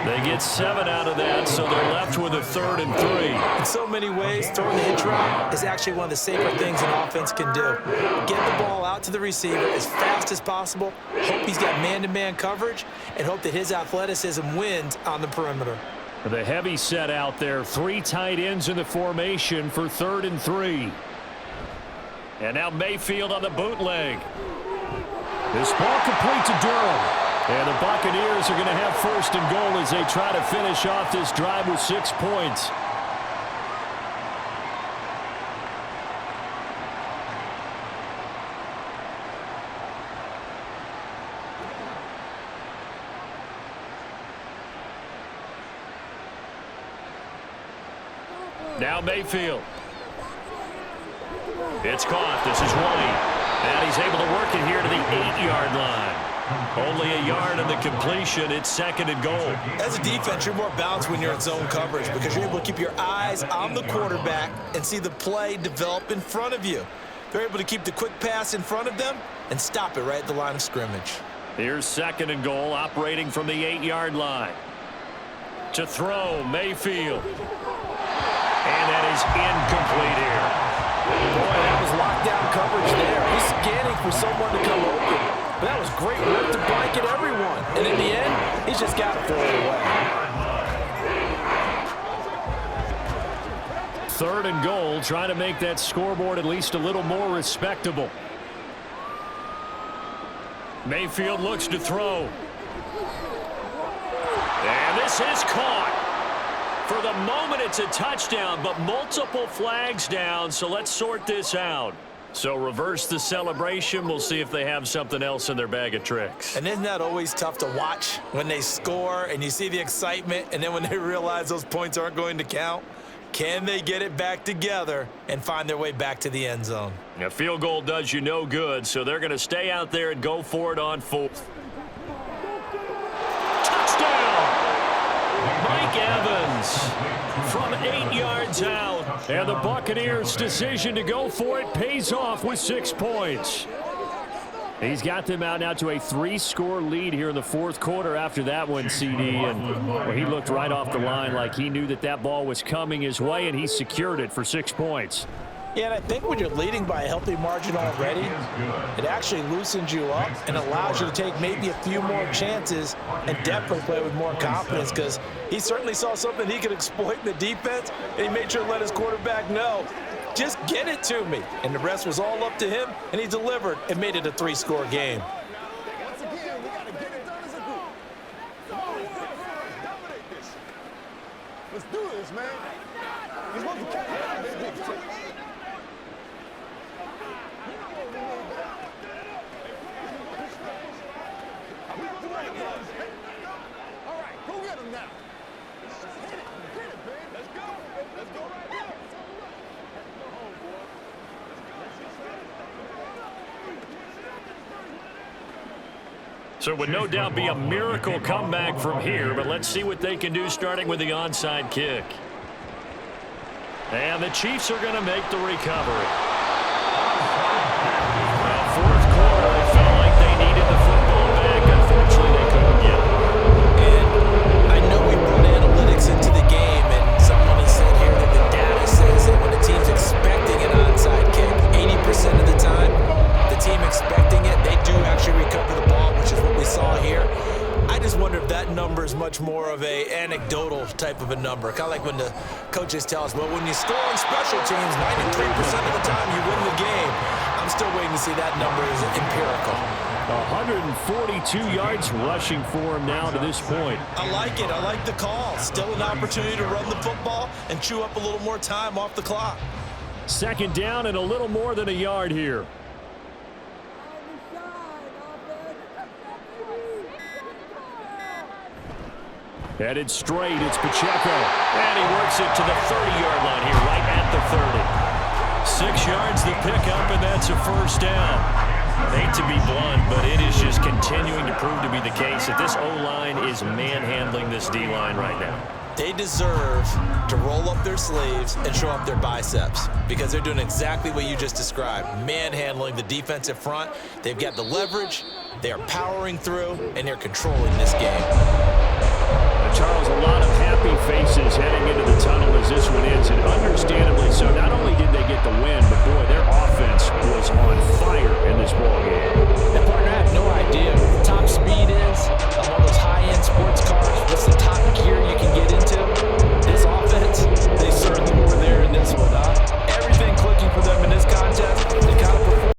They get 7 out of that, so they're left with a 3rd and 3. In so many ways, throwing the hitch route is actually one of the safer things an offense can do. Get the ball out to the receiver as fast as possible, hope he's got man-to-man coverage, and hope that his athleticism wins on the perimeter. The heavy set out there, 3 tight ends in the formation for 3rd and 3. And now Mayfield on the bootleg. This ball complete to Durham. And the Buccaneers are going to have 1st and goal as they try to finish off this drive with 6 points. Now Mayfield. It's caught. This is White. And he's able to work it here to the 8-yard line. Only a yard on the completion. It's 2nd and goal. As a defense, you're more balanced when you're in zone coverage because you're able to keep your eyes on the quarterback and see the play develop in front of you. They're able to keep the quick pass in front of them and stop it right at the line of scrimmage. Here's 2nd and goal, operating from the 8-yard line. To throw, Mayfield. And that is incomplete here. Boy, that was lockdown coverage there. He's scanning for someone to come open. But that was great work to blanket everyone. And in the end, he's just got to throw it away. 3rd and goal, trying to make that scoreboard at least a little more respectable. Mayfield looks to throw. And this is caught. For the moment, it's a touchdown, but multiple flags down, so let's sort this out. So reverse the celebration. We'll see if they have something else in their bag of tricks. And isn't that always tough to watch when they score and you see the excitement, and then when they realize those points aren't going to count? Can they get it back together and find their way back to the end zone? A field goal does you no good, so they're going to stay out there and go for it on 4th. Touchdown! Mike Evans from 8 yards out. And the Buccaneers' decision to go for it pays off with 6 points. He's got them out now to a 3-score lead here in the 4th quarter after that one, CD. And well, he looked right off the line like he knew that that ball was coming his way, and he secured it for 6 points. Yeah, and I think when you're leading by a healthy margin already, it actually loosens you up and allows you to take maybe a few more chances and definitely play with more confidence, because he certainly saw something he could exploit in the defense, and he made sure to let his quarterback know, just get it to me. And the rest was all up to him, and he delivered and made it a 3-score game. Once again, we got to get it done as a group. Come on, dominate this. Let's do this, man. He's supposed to catch it. All right, go get him now. Hit it, man. Let's go. Let's go right here. So it would no doubt be a miracle comeback from here, but let's see what they can do starting with the onside kick. And the Chiefs are going to make the recovery. Well, 4th quarter, they felt like they needed the football back. Unfortunately, they couldn't get it. And I know we brought analytics into the game, and someone has said here that the data says that when the team's expecting an onside kick, 80% of the time, the team expecting it, they do actually recover the ball, which is what we saw here. I just wonder if that number is much more of a anecdotal type of a number. Kind of like when the coaches tell us, well, when you score on special teams, 93% of the time you win the game. I'm still waiting to see that number is empirical. 142 yards rushing for him now to this point. I like it. I like the call. Still an opportunity to run the football and chew up a little more time off the clock. 2nd down and a little more than a yard here. Headed straight, it's Pacheco. And he works it to the 30-yard line here, right at the 30. 6 yards the pickup, and that's a 1st down. Hate to be blunt, but it is just continuing to prove to be the case that this O-line is manhandling this D-line right now. They deserve to roll up their sleeves and show up their biceps, because they're doing exactly what you just described, manhandling the defensive front. They've got the leverage, they are powering through, and they're controlling this game.